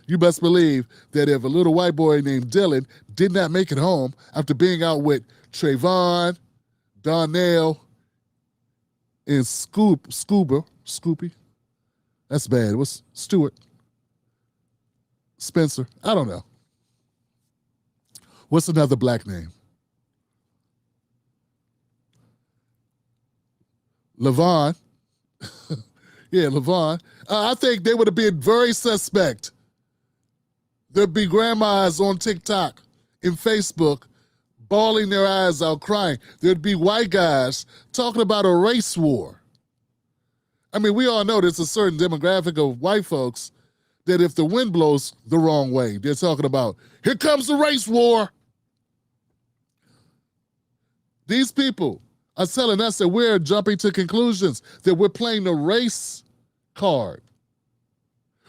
you best believe that if a little white boy named Dylan did not make it home after being out with Trayvon, Donnell, and Scoopy, that's bad. What's Stewart? Spencer? I don't know. What's another black name? Levon. Yeah, Levon. I think they would have been very suspect. There'd be grandmas on TikTok and Facebook bawling their eyes out crying. There'd be white guys talking about a race war. I mean, we all know there's a certain demographic of white folks that if the wind blows the wrong way, they're talking about, here comes the race war. These people are telling us that we're jumping to conclusions, that we're playing the race card.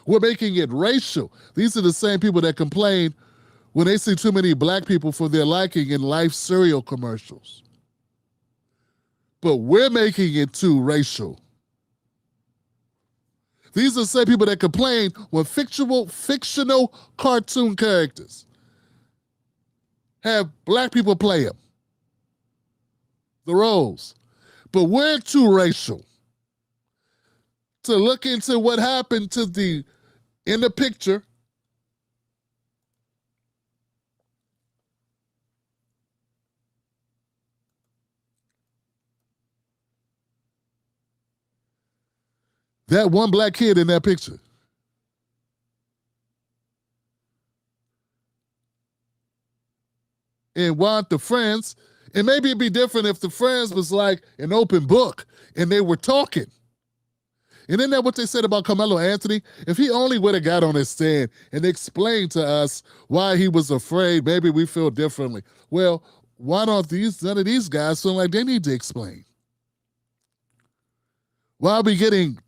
We're making it racial. These are the same people that complain when they see too many black people for their liking in Life cereal commercials. But we're making it too racial. These are the same people that complain when fictional cartoon characters have black people play them, the roles. But we're too racial to look into what happened to in the picture, that one black kid in that picture. And want the friends, and maybe it'd be different if the friends was like an open book and they were talking. And isn't that what they said about Carmelo Anthony? If he only would have got on his stand and explained to us why he was afraid, maybe we feel differently. Well, why don't none of these guys feel like they need to explain? Why are we getting,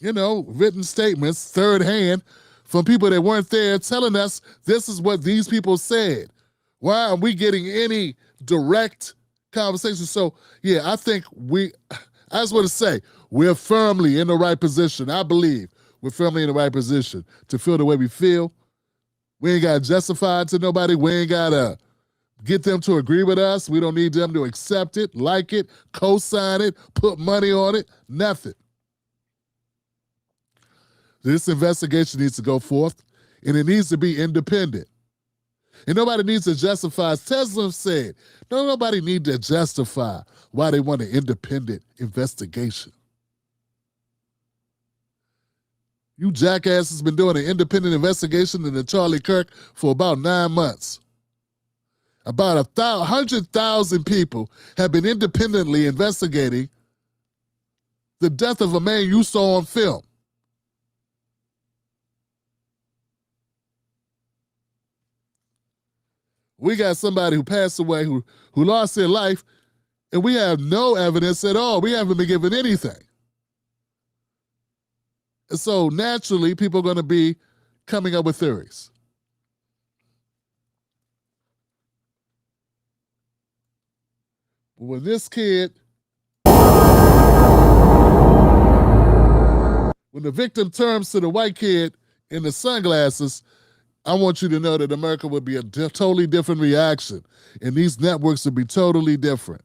written statements, third hand, from people that weren't there telling us this is what these people said? Why aren't we getting any direct conversation? So, yeah, I think I just want to say, we're firmly in the right position. I believe we're firmly in the right position to feel the way we feel. We ain't got to justify it to nobody. We ain't got to get them to agree with us. We don't need them to accept it, like it, co-sign it, put money on it, nothing. This investigation needs to go forth, and it needs to be independent. And nobody needs to justify, as Tesla said, nobody needs to justify why they want an independent investigation. You jackasses been doing an independent investigation into Charlie Kirk for about 9 months. About 100,000 people have been independently investigating the death of a man you saw on film. We got somebody who passed away, who lost their life, and we have no evidence at all. We haven't been given anything. And so naturally, people are going to be coming up with theories. But when this kid, when the victim turns to the white kid in the sunglasses, I want you to know that America would be a totally different reaction, and these networks would be totally different.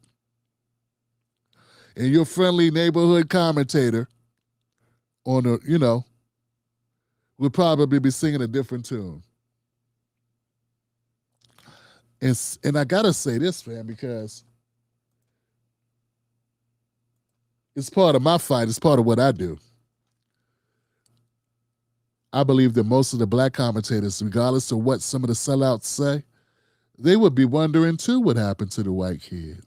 And your friendly neighborhood commentator would probably be singing a different tune. And I gotta say this, man, because it's part of my fight. It's part of what I do. I believe that most of the black commentators, regardless of what some of the sellouts say, they would be wondering too what happened to the white kid.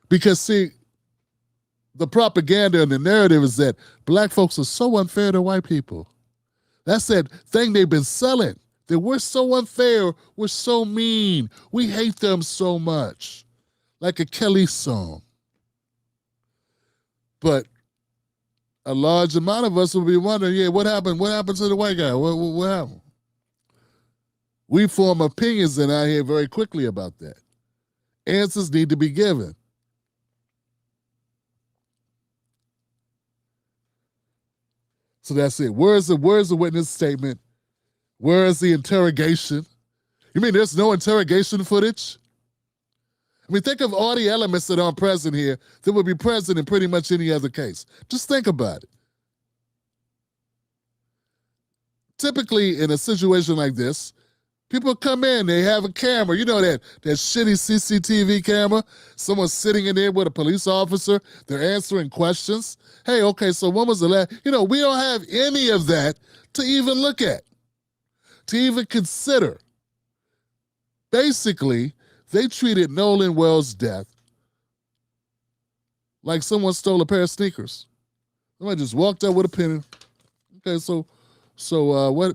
Because see, the propaganda and the narrative is that black folks are so unfair to white people. That's that thing they've been selling, that we're so unfair, we're so mean, we hate them so much. Like a Kelly song. But a large amount of us will be wondering, what happened? What happened to the white guy? What happened? We form opinions in our head very quickly about that. Answers need to be given. So that's it. Where's the witness statement? Where is the interrogation? You mean there's no interrogation footage? I mean, think of all the elements that aren't present here that would be present in pretty much any other case. Just think about it. Typically, in a situation like this, people come in, they have a camera. You know that shitty CCTV camera? Someone's sitting in there with a police officer. They're answering questions. Hey, okay, so when was the last? We don't have any of that to even look at, to even consider. Basically, they treated Nolan Wells' death like someone stole a pair of sneakers. Somebody just walked up with a penny. Okay, so when's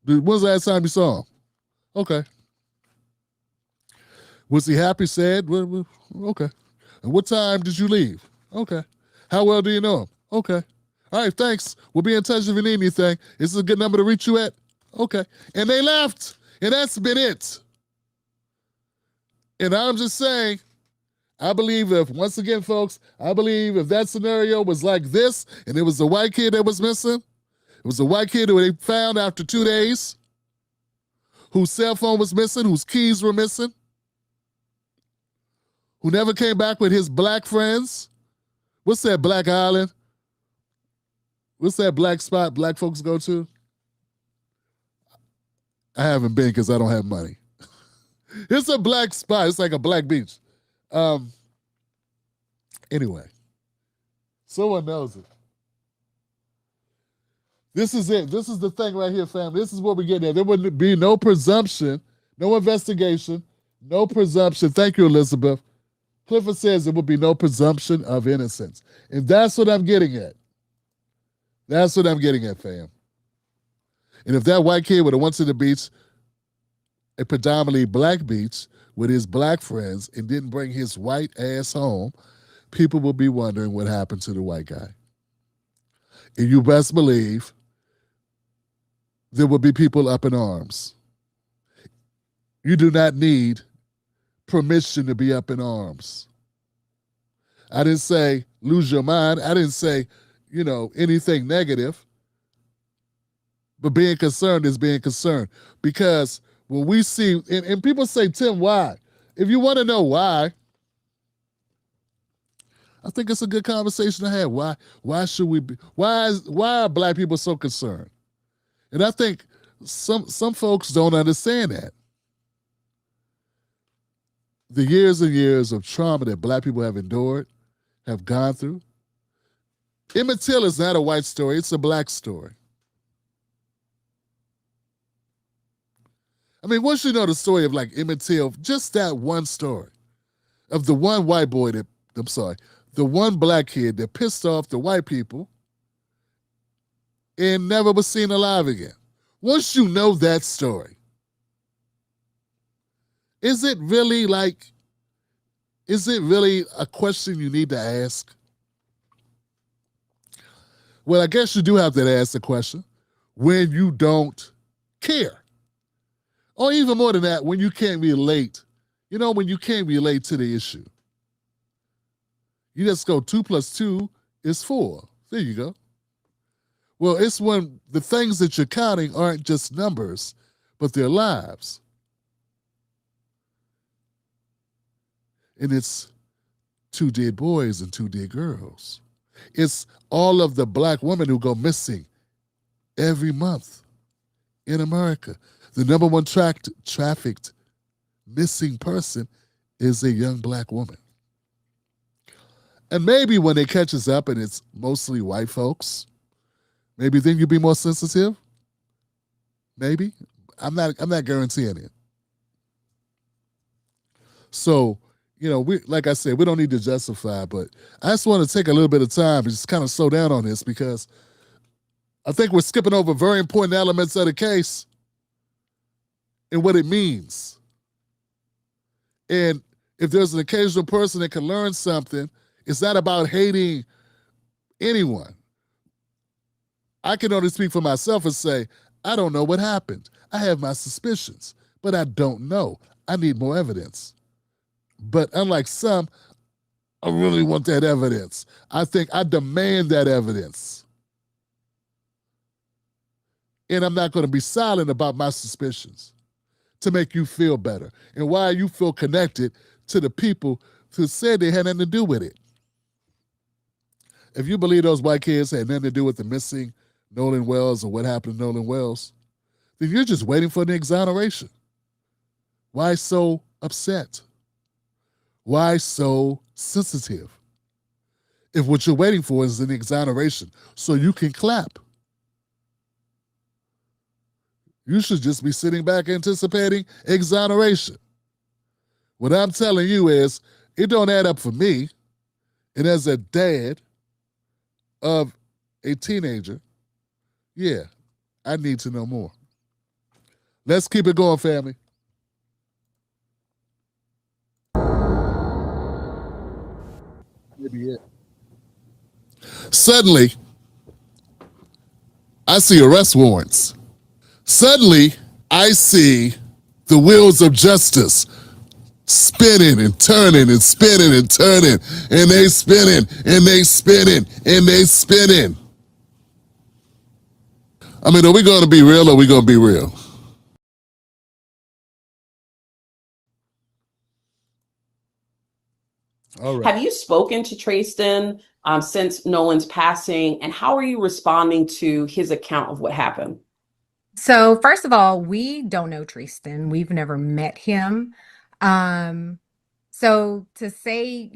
the last time you saw him? Okay. Was he happy, sad? Okay. And what time did you leave? Okay. How well do you know him? Okay. All right, thanks. We'll be in touch if you need anything. Is this a good number to reach you at? Okay. And they left. And that's been it. And I'm just saying, I believe once again, folks, I believe if that scenario was like this and it was a white kid that was missing, it was a white kid who they found after 2 days, whose cell phone was missing, whose keys were missing, who never came back with his black friends. What's that black island? What's that black spot black folks go to? I haven't been because I don't have money. It's a black spot. It's like a black beach. Anyway, someone knows it. This is it. This is the thing right here, family. This is what we're getting at. There would be no presumption, no investigation, no presumption. Thank you, Elizabeth. Clifford says there would be no presumption of innocence. And that's what I'm getting at. That's what I'm getting at, fam. And if that white kid would have went to the beach, a predominantly black beach, with his black friends and didn't bring his white ass home, people will be wondering what happened to the white guy. And you best believe there will be people up in arms. You do not need permission to be up in arms. I didn't say lose your mind. I didn't say, anything negative. But being concerned is being concerned. Because when we see, and people say, Tim, why? If you want to know why, I think it's a good conversation to have. Why should we be? Why are black people so concerned? And I think some folks don't understand that. The years and years of trauma that black people have endured, have gone through. Emmett Till is not a white story, it's a black story. I mean, once you know the story of like Emmett Till, just that one story of the one white boy the one black kid that pissed off the white people and never was seen alive again. Once you know that story, is it really a question you need to ask? Well, I guess you do have to ask the question when you don't care. Or even more than that, when you can't relate. When you can't relate to the issue. You just go 2 + 2 is 4. There you go. Well, it's when the things that you're counting aren't just numbers, but they're lives. And it's 2 dead boys and 2 dead girls. It's all of the black women who go missing every month in America. The number one trafficked missing person is a young black woman. And maybe when it catches up and it's mostly white folks, maybe then you'll be more sensitive. Maybe. I'm not guaranteeing it. So, we, like I said, we don't need to justify, but I just want to take a little bit of time and just kind of slow down on this because I think we're skipping over very important elements of the case and what it means. And if there's an occasional person that can learn something, it's not about hating anyone. I can only speak for myself and say, I don't know what happened. I have my suspicions, but I don't know. I need more evidence. But unlike some, I really want that evidence. I think I demand that evidence. And I'm not going to be silent about my suspicions to make you feel better and why you feel connected to the people who said they had nothing to do with it. If you believe those white kids had nothing to do with the missing Nolan Wells or what happened to Nolan Wells, then you're just waiting for the exoneration. Why so upset? Why so sensitive? If what you're waiting for is an exoneration so you can clap, you should just be sitting back anticipating exoneration. What I'm telling you is, it don't add up for me. And as a dad of a teenager, yeah, I need to know more. Let's keep it going, family. Maybe it. Suddenly, I see arrest warrants. Suddenly, I see the wheels of justice spinning and turning and spinning and turning, and they spinning and they spinning and they spinning. I mean, are we going to be real or are we going to be real? All right. Have you spoken to Tristan since Nolan's passing, and how are you responding to his account of what happened? So first of all, we don't know Tristan. We've never met him. So to say,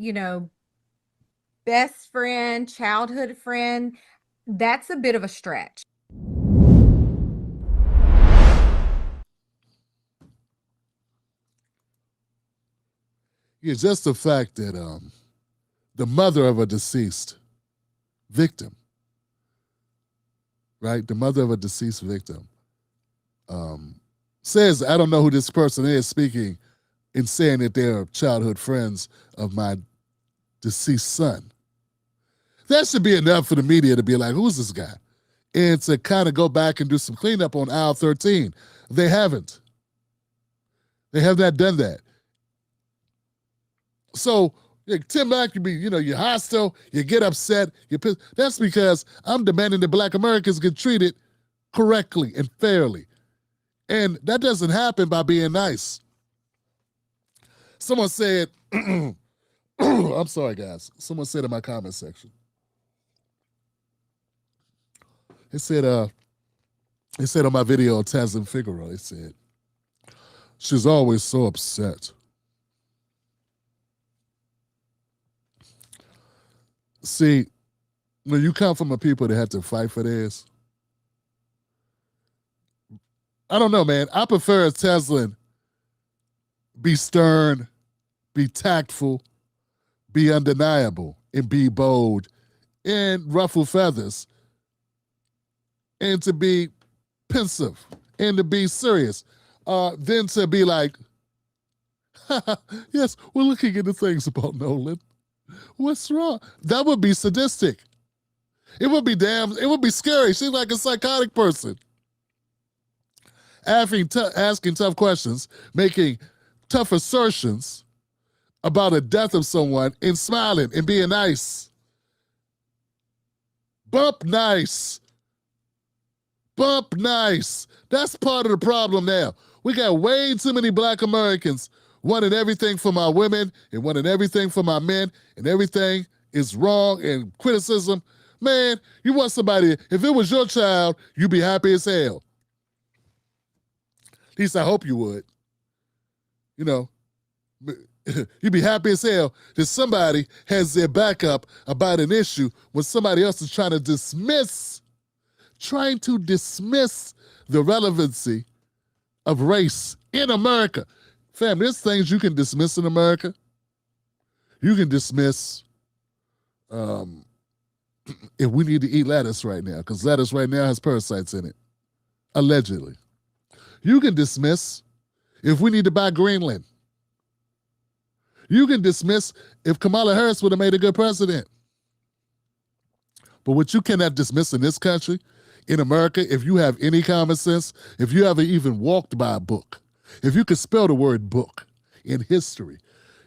best friend, childhood friend, that's a bit of a stretch. Yeah, just the fact that the mother of a deceased victim, right? The mother of a deceased victim says, I don't know who this person is, speaking and saying that they're childhood friends of my deceased son. That should be enough for the media to be like, who's this guy? And to kind of go back and do some cleanup on aisle 13. They haven't. They have not done that. So Tim Mack, you're hostile, you get upset, you're pissed. That's because I'm demanding that Black Americans get treated correctly and fairly. And that doesn't happen by being nice. Someone said, I'm sorry, guys. Someone said in my comment section, it said on my video, Tazin Figaro, it said, she's always so upset. See, when you come from a people that have to fight for theirs, I don't know, man. I prefer Teslin be stern, be tactful, be undeniable, and be bold, and ruffle feathers, and to be pensive, and to be serious, than to be like, yes, we're looking into things about Nolan. What's wrong? That would be sadistic. It would be scary. She's like a psychotic person. Asking tough questions, making tough assertions about a death of someone, and smiling and being nice. Bump nice. Bump nice. That's part of the problem now. We got way too many Black Americans wanting everything from our women and wanting everything from our men, and everything is wrong and criticism. Man, you want somebody, if it was your child, you'd be happy as hell. At least I hope you would. You'd be happy as hell that somebody has their backup about an issue when somebody else is trying to dismiss the relevancy of race in America. Fam, there's things you can dismiss in America. You can dismiss if we need to eat lettuce right now, because lettuce right now has parasites in it, allegedly. You can dismiss if we need to buy Greenland. You can dismiss if Kamala Harris would have made a good president. But what you cannot dismiss in this country, in America, if you have any common sense, if you haven't even walked by a book, if you could spell the word book in history,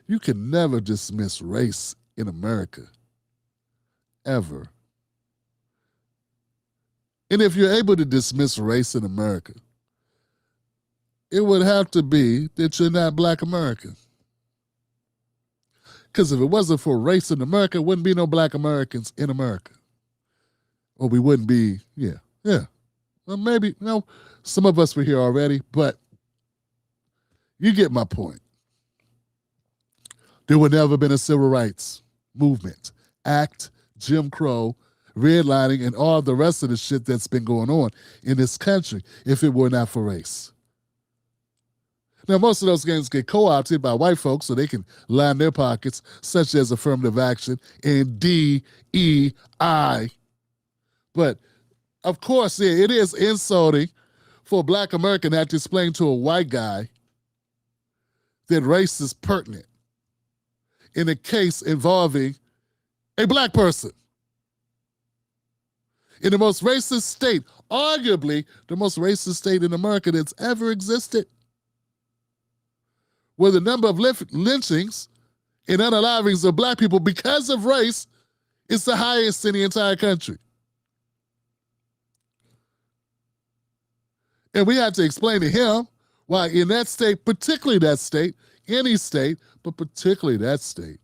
you can never dismiss race in America. Ever. And if you're able to dismiss race in America, it would have to be that you're not Black American. Because if it wasn't for race in America, there wouldn't be no Black Americans in America. Or we wouldn't be, yeah. Well, maybe, some of us were here already, but you get my point. There would never have been a civil rights movement, act, Jim Crow, redlining, and all the rest of the shit that's been going on in this country if it were not for race. Now, most of those games get co-opted by white folks so they can line their pockets, such as affirmative action and DEI. But, of course, yeah, it is insulting for a Black American to have to explain to a white guy that race is pertinent in a case involving a Black person. In the most racist state, arguably the most racist state in America that's ever existed, where the number of lynchings and unalivings of Black people because of race is the highest in the entire country. And we had to explain to him why in that state, particularly that state, any state, but particularly that state,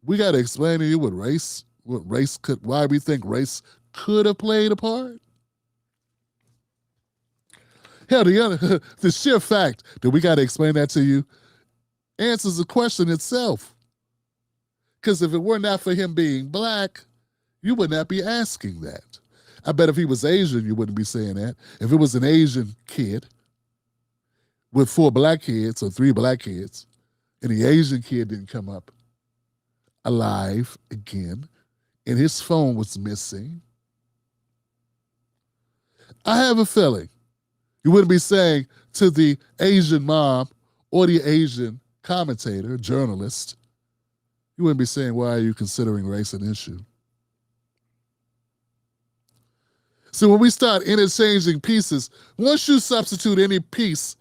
we got to explain to you why we think race could have played a part. Hell, the sheer fact that we got to explain that to you answers the question itself. Because if it were not for him being Black, you would not be asking that. I bet if he was Asian, you wouldn't be saying that. If it was an Asian kid with 4 Black kids or 3 Black kids, and the Asian kid didn't come up alive again, and his phone was missing, I have a feeling you wouldn't be saying to the Asian mom or the Asian commentator, journalist, you wouldn't be saying, why are you considering race an issue? So when we start interchanging pieces, once you substitute any piece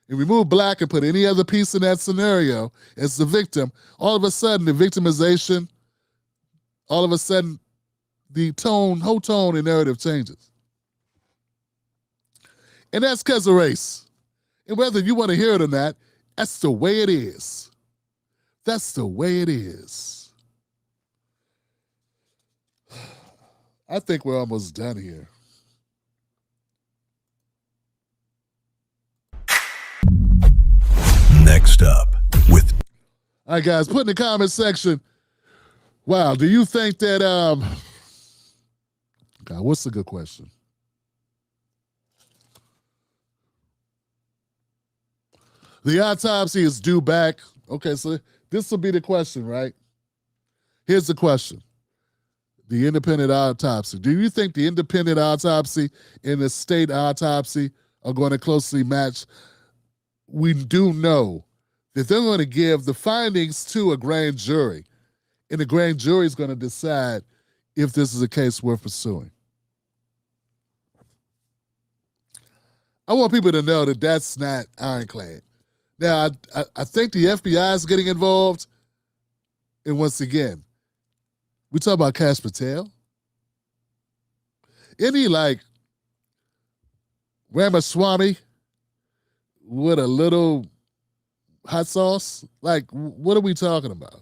and remove Black and put any other piece in that scenario as the victim, all of a sudden the victimization, all of a sudden the whole tone and narrative changes. And that's because of race. And whether you want to hear it or not, that's the way it is. That's the way it is. I think we're almost done here. Next up with... All right, guys, put in the comment section, wow, do you think that, God, what's a good question? The autopsy is due back. Okay, so this will be the question, right? Here's the question. The independent autopsy. Do you think the independent autopsy and the state autopsy are going to closely match? We do know that they're going to give the findings to a grand jury, and the grand jury is going to decide if this is a case worth pursuing. I want people to know that that's not ironclad. Now, I think the FBI is getting involved, and once again, we talk about Kash Patel. Any like Ramaswamy with a little hot sauce? Like, what are we talking about?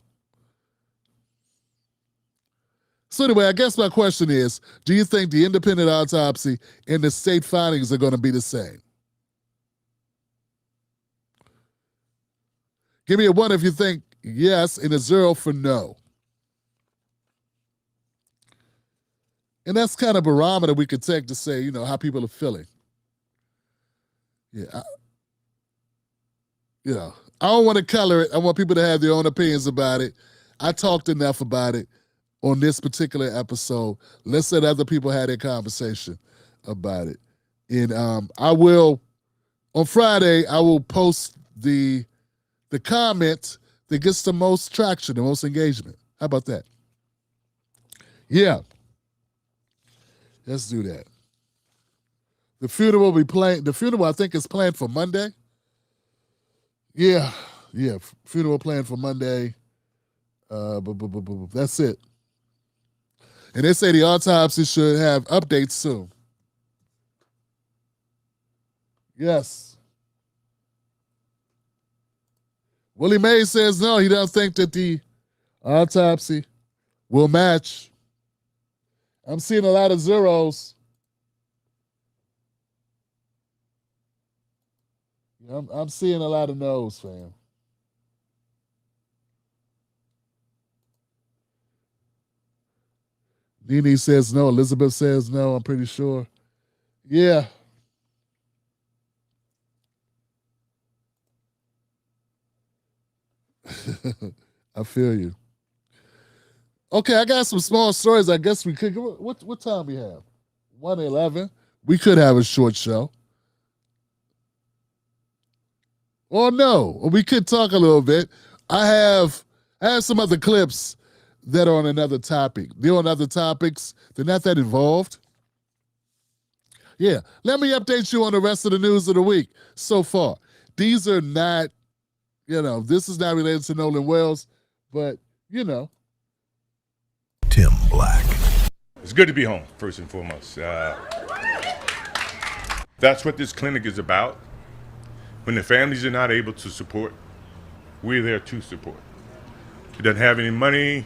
So anyway, I guess my question is, do you think the independent autopsy and the state findings are going to be the same? Give me a 1 if you think yes, and a 0 for no. And that's kind of a barometer we could take to say, how people are feeling. Yeah. I don't want to color it. I want people to have their own opinions about it. I talked enough about it on this particular episode. Let's let other people have their conversation about it. And I will, on Friday, I will post the comment that gets the most traction, the most engagement. How about that? Yeah. Let's do that. The funeral I think is planned for Monday. Yeah. Funeral planned for Monday. That's it. And they say the autopsy should have updates soon. Yes. Willie Mays says no, he doesn't think that the autopsy will match. I'm seeing a lot of zeros. I'm seeing a lot of no's, fam. Nene says no. Elizabeth says no, I'm pretty sure. Yeah. I feel you. Okay, I got some small stories. I guess we could. What time we have? 1:11. We could have a short show. Or no, or we could talk a little bit. I have some other clips that are on another topic. They're on other topics. They're not that involved. Yeah, let me update you on the rest of the news of the week so far. These are not, this is not related to Nolan Wells, but, Tim Black. It's good to be home, first and foremost. That's what this clinic is about. When the families are not able to support, we're there to support. If it doesn't have any money,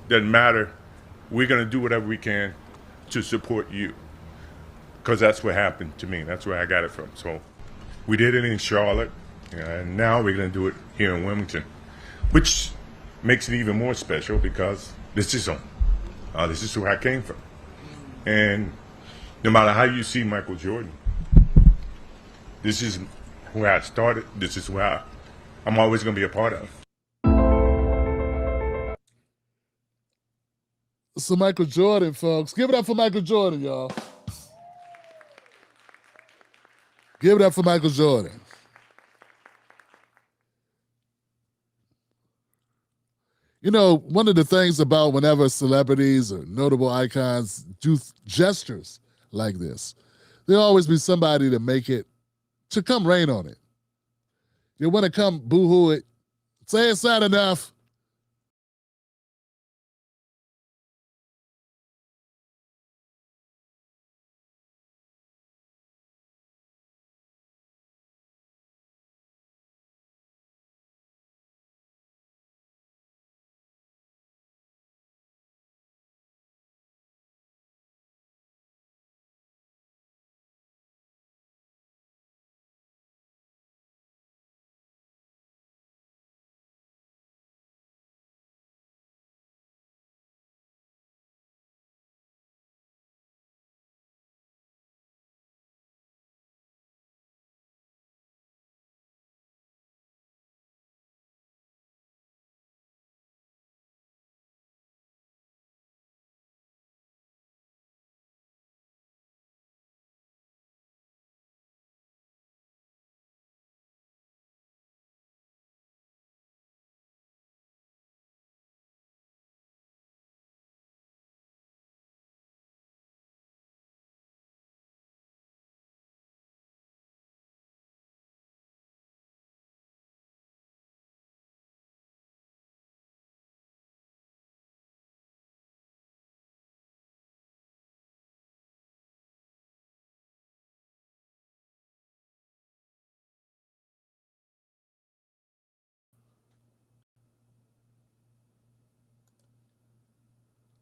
doesn't matter. We're going to do whatever we can to support you. Because that's what happened to me. That's where I got it from. So we did it in Charlotte, and now we're going to do it here in Wilmington, which makes it even more special because this is home. This is where I came from. And no matter how you see Michael Jordan, this is where I started. This is where I'm always going to be a part of. So Michael Jordan, folks. Give it up for Michael Jordan, y'all. Give it up for Michael Jordan. One of the things about whenever celebrities or notable icons do gestures like this, there'll always be somebody to come rain on it. You want to come boo-hoo it, say it's not enough.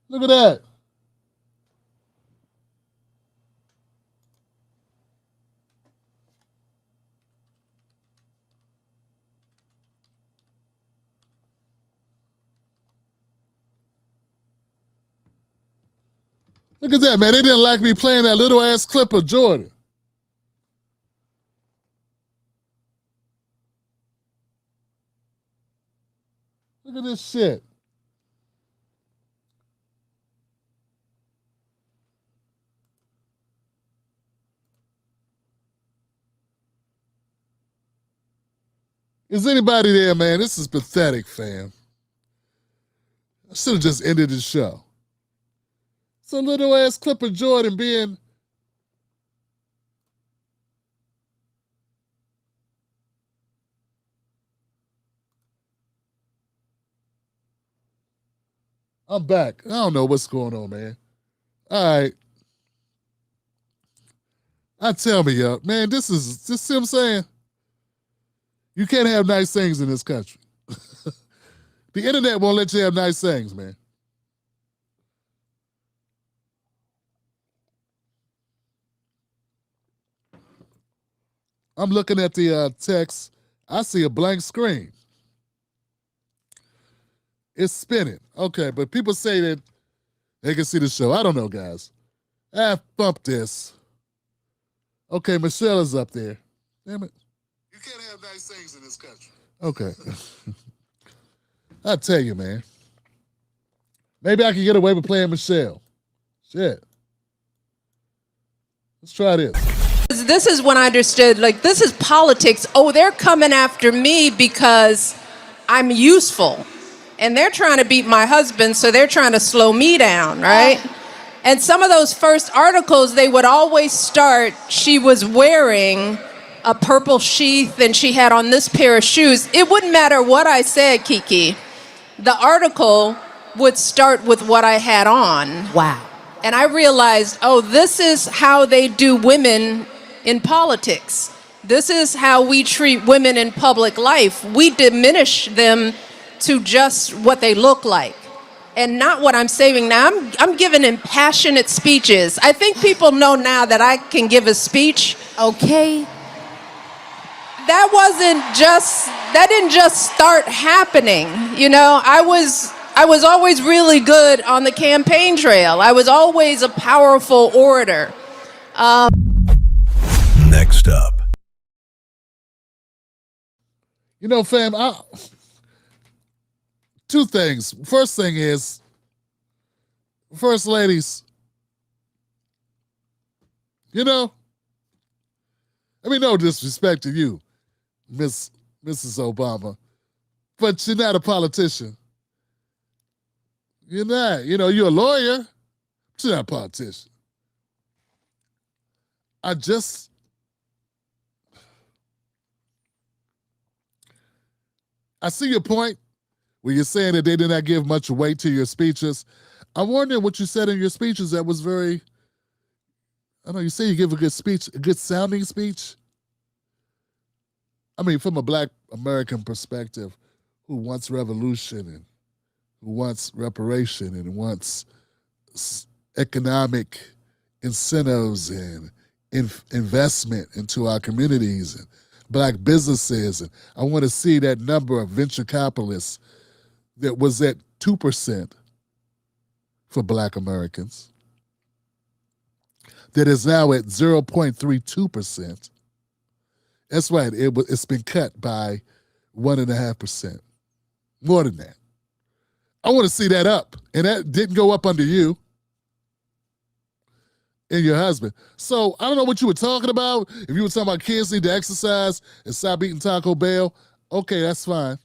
Look at that. Look at that, man. They didn't like me playing that little ass clip of Jordan. Look at this shit. Is anybody there, man? This is pathetic, fam. I should have just ended the show. It's a little ass clip of Jordan being. I'm back. I don't know what's going on, man. All right. I tell me, man, this see what I'm saying? You can't have nice things in this country. The internet won't let you have nice things, man. I'm looking at the text. I see a blank screen. It's spinning. Okay, but people say that they can see the show. I don't know, guys. Bump this. Okay, Michelle is up there. Damn it. You can't have nice things in this country. Okay. I tell you, man. Maybe I can get away with playing Michelle. Shit. Let's try this. This is when I understood, like, this is politics. Oh, they're coming after me because I'm useful. And they're trying to beat my husband, so they're trying to slow me down, right? And some of those first articles, they would always start, she was wearing a purple sheath and she had on this pair of shoes. It wouldn't matter what I said, Kiki. The article would start with what I had on. Wow. And I realized, oh, this is how they do women in politics. This is how we treat women in public life. We diminish them to just what they look like and not what I'm saying now. I'm giving impassionate speeches. I think people know now that I can give a speech. Okay. That didn't just start happening. You know, I was always really good on the campaign trail. I was always a powerful orator. Next up. You know, fam, two things. First thing is, first ladies, you know, I mean, no disrespect to you, Mrs. Obama, but you're not a politician. You're not. You know, you're a lawyer, but you're not a politician. I see your point where you're saying that they did not give much weight to your speeches. I'm wondering what you said in your speeches that was very, I know you say you give a good speech, a good sounding speech. I mean, from a Black American perspective, who wants revolution and who wants reparation and wants economic incentives and investment into our communities and Black businesses. And I want to see that number of venture capitalists that was at 2% for Black Americans, that is now at 0.32%. That's right, it's been cut by 1.5%. More than that. I want to see that up. And that didn't go up under you and your husband. So I don't know what you were talking about. If you were talking about kids need to exercise and stop eating Taco Bell, okay, that's fine.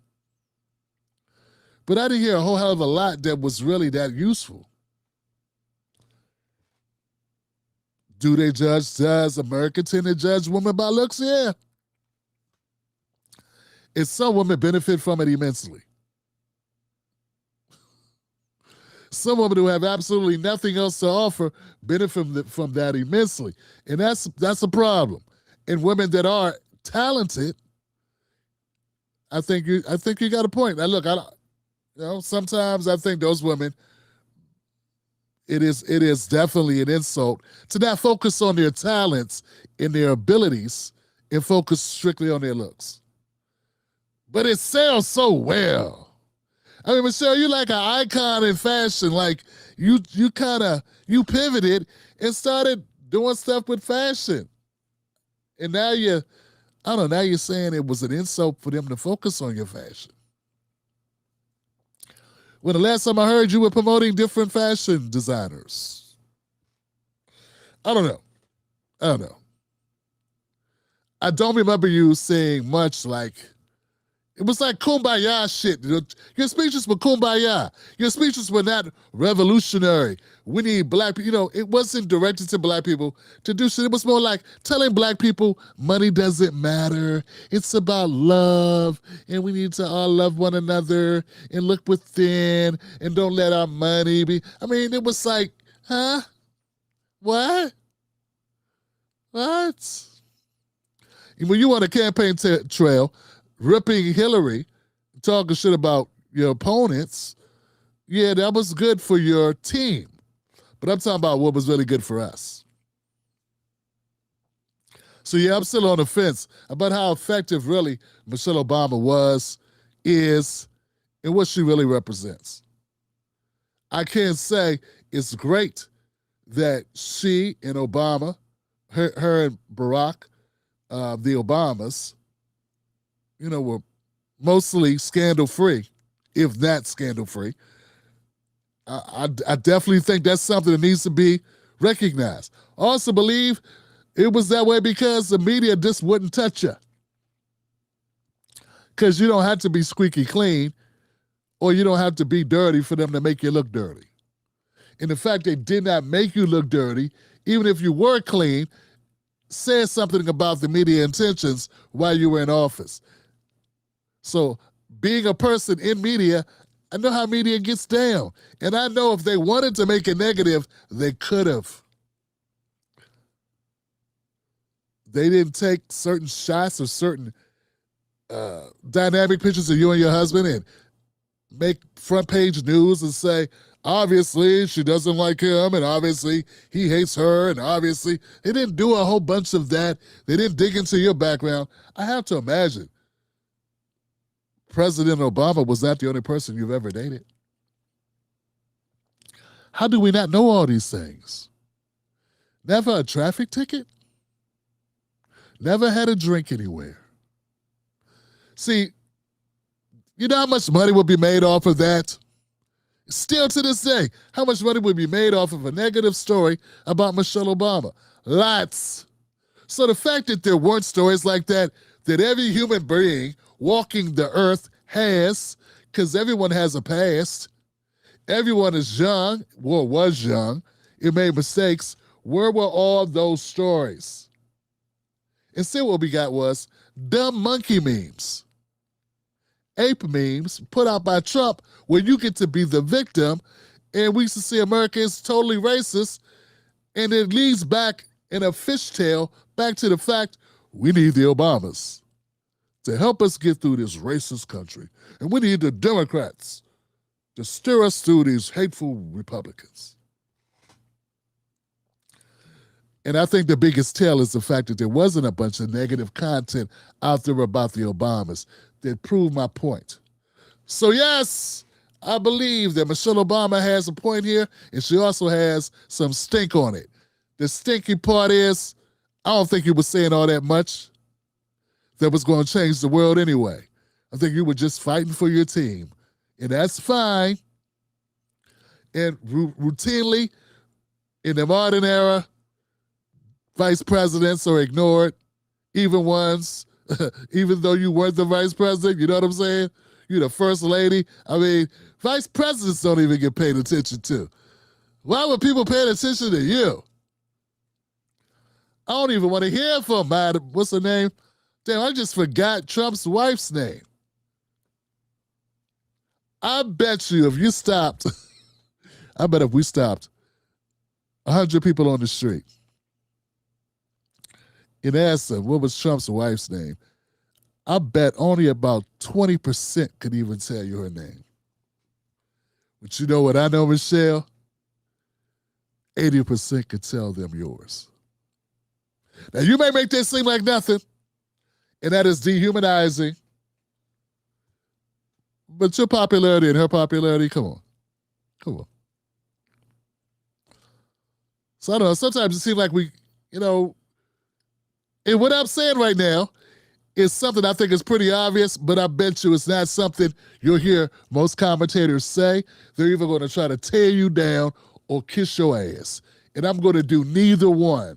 But I didn't hear a whole hell of a lot that was really that useful. Does America tend to judge women by looks? Yeah. And some women benefit from it immensely. Some women who have absolutely nothing else to offer benefit from that immensely. And that's a problem. And women that are talented, I think you got a point. Now look, sometimes I think those women, it is definitely an insult to not focus on their talents and their abilities and focus strictly on their looks. But it sells so well. I mean, Michelle, you're like an icon in fashion. Like you pivoted and started doing stuff with fashion. And now you're saying it was an insult for them to focus on your fashion. When the last time I heard you were promoting different fashion designers. I don't know. I don't remember you saying much like, it was like kumbaya shit. Your speeches were kumbaya. Your speeches were not revolutionary. We need Black people. It wasn't directed to Black people to do shit. It was more like telling Black people money doesn't matter. It's about love, and we need to all love one another and look within and don't let our money be. I mean, it was like, huh? What? What? When you on a campaign trail, ripping Hillary, talking shit about your opponents, yeah, that was good for your team. But I'm talking about what was really good for us. So yeah, I'm still on the fence about how effective really Michelle Obama was, is, and what she really represents. I can't say it's great that she and Obama, her and Barack, the Obamas, were mostly scandal-free, if not scandal-free. I definitely think that's something that needs to be recognized. I also believe it was that way because the media just wouldn't touch you. Because you don't have to be squeaky clean, or you don't have to be dirty for them to make you look dirty. And the fact they did not make you look dirty, even if you were clean, says something about the media intentions while you were in office. So being a person in media, I know how media gets down. And I know if they wanted to make it negative, they could have. They didn't take certain shots or certain dynamic pictures of you and your husband and make front page news and say, obviously she doesn't like him, and obviously he hates her, and obviously they didn't do a whole bunch of that. They didn't dig into your background. I have to imagine President Obama was not the only person you've ever dated. How do we not know all these things? Never a traffic ticket? Never had a drink anywhere. See, you know how much money would be made off of that? Still to this day, how much money would be made off of a negative story about Michelle Obama? Lots. So the fact that there weren't stories like that every human being walking the earth has, because everyone has a past, everyone is young, or was young, it made mistakes. Where were all those stories? Instead, what we got was dumb monkey memes, ape memes put out by Trump, where you get to be the victim, and we used to see America is totally racist, and it leads back in a fishtail back to the fact we need the Obamas to help us get through this racist country, and we need the Democrats to steer us through these hateful Republicans. And I think the biggest tell is the fact that there wasn't a bunch of negative content out there about the Obamas that proved my point. So yes, I believe that Michelle Obama has a point here, and she also has some stink on it. The stinky part is, I don't think you were saying all that much that was going to change the world anyway. I think you were just fighting for your team, and that's fine. And routinely, in the modern era, vice presidents are ignored, even ones, even though you weren't the vice president, you know what I'm saying? You're the first lady. I mean, vice presidents don't even get paid attention to. Why would people pay attention to you? I don't even want to hear from what's her name? Damn, I just forgot Trump's wife's name. I bet you if you stopped, I bet if we stopped 100 people on the street and asked them, what was Trump's wife's name? I bet only about 20% could even tell you her name. But you know what I know, Michelle? 80% could tell them yours. Now, you may make this seem like nothing, and that is dehumanizing, but your popularity and her popularity, come on. So I don't know, sometimes it seems like we, and what I'm saying right now is something I think is pretty obvious, but I bet you it's not something you'll hear most commentators say. They're either going to try to tear you down or kiss your ass. And I'm going to do neither one.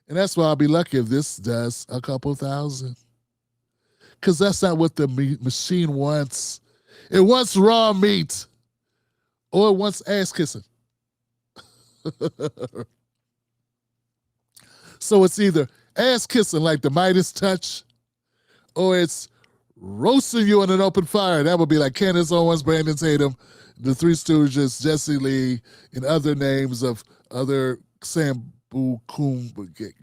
And that's why I'll be lucky if this does a couple thousand. Because that's not what the machine wants. It wants raw meat. Or it wants ass kissing. So it's either ass kissing like the Midas touch, or it's roasting you in an open fire. That would be like Candace Owens, Brandon Tatum, the Three Stooges, Jesse Lee, and other names of other sambu kum,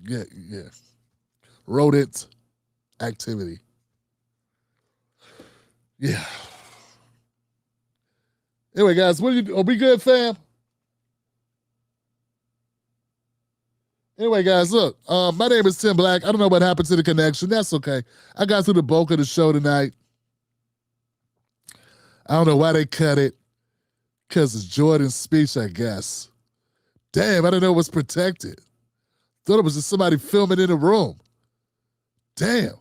yeah, rodent activity. Yeah. Anyway, guys, are we good, fam? Anyway, guys, look, my name is Tim Black. I don't know what happened to the connection. That's okay. I got through the bulk of the show tonight. I don't know why they cut it. Because it's Jordan's speech, I guess. Damn, I didn't know it was protected. Thought it was just somebody filming in the room. Damn.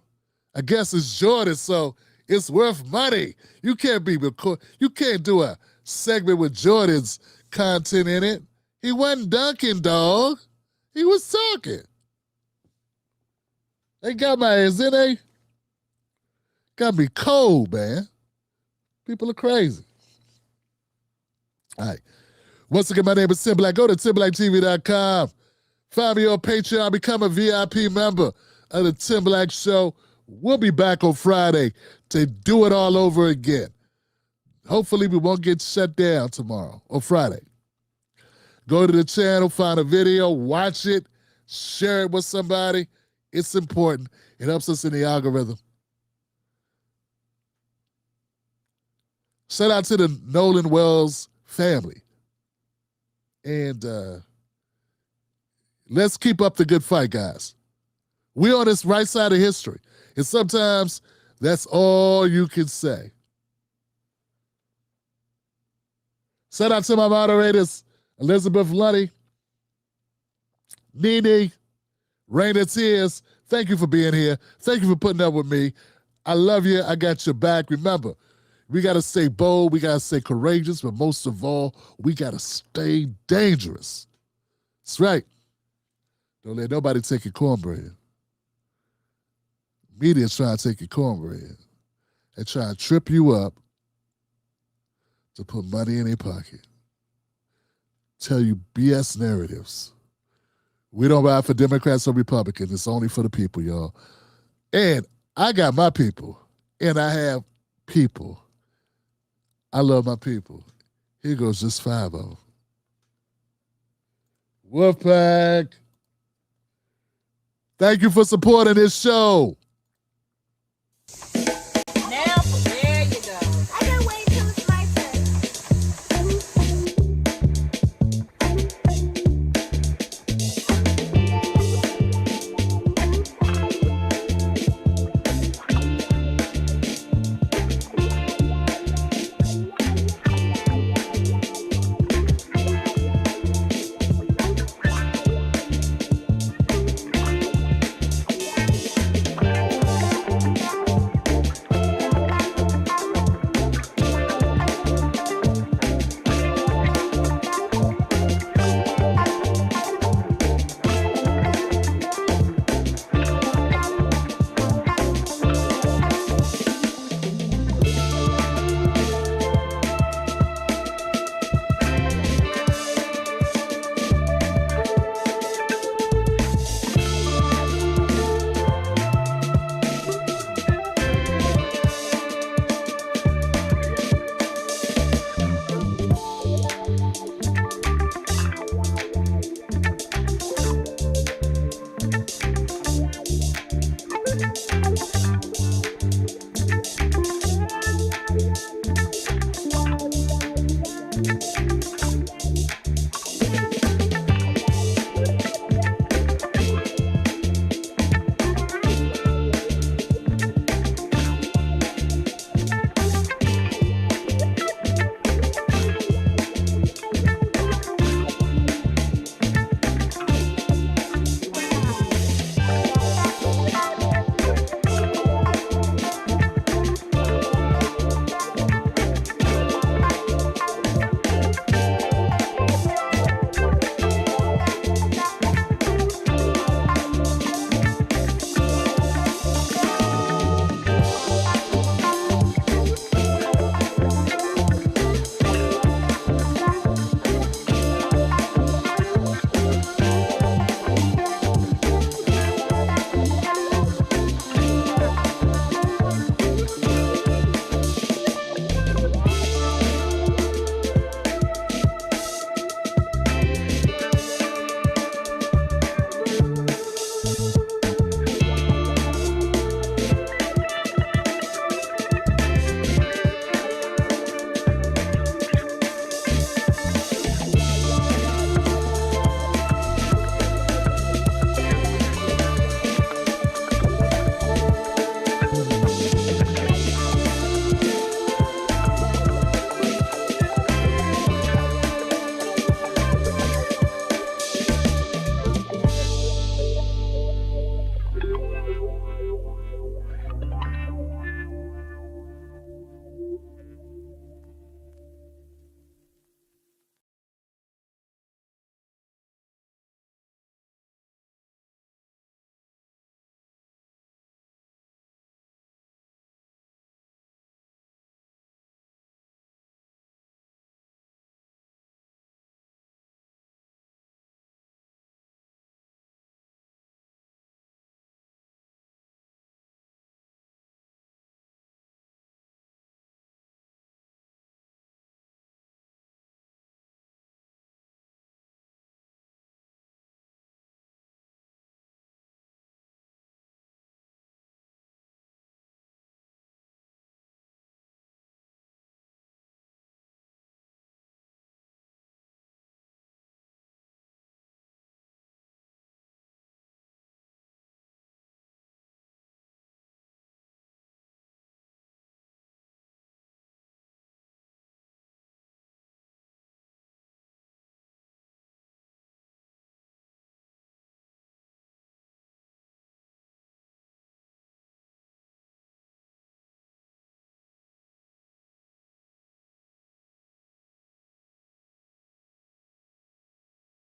I guess it's Jordan, so it's worth money. You can't do a segment with Jordan's content in it. He wasn't dunking, dog. He was talking. They got my ass, didn't they? Got me cold, man. People are crazy. All right. Once again, my name is Tim Black. Go to TimBlackTV.com. Find me on Patreon. Become a VIP member of the Tim Black Show. We'll be back on Friday to do it all over again. Hopefully, we won't get shut down tomorrow or Friday. Go to the channel, find a video, watch it, share it with somebody. It's important. It helps us in the algorithm. Shout out to the Nolan Wells family. And let's keep up the good fight, guys. We're on this right side of history. And sometimes that's all you can say. Shout out to my moderators, Elizabeth Lunny, Nene, Rain of Tears. Thank you for being here. Thank you for putting up with me. I love you. I got your back. Remember, we got to stay bold. We got to stay courageous. But most of all, we got to stay dangerous. That's right. Don't let nobody take your cornbread. Media's trying to take your cornbread and try to trip you up to put money in their pocket. Tell you BS narratives. We don't ride for Democrats or Republicans. It's only for the people, y'all. And I got my people, and I have people. I love my people. Here goes just 5 of them. Wolfpack. Thank you for supporting this show.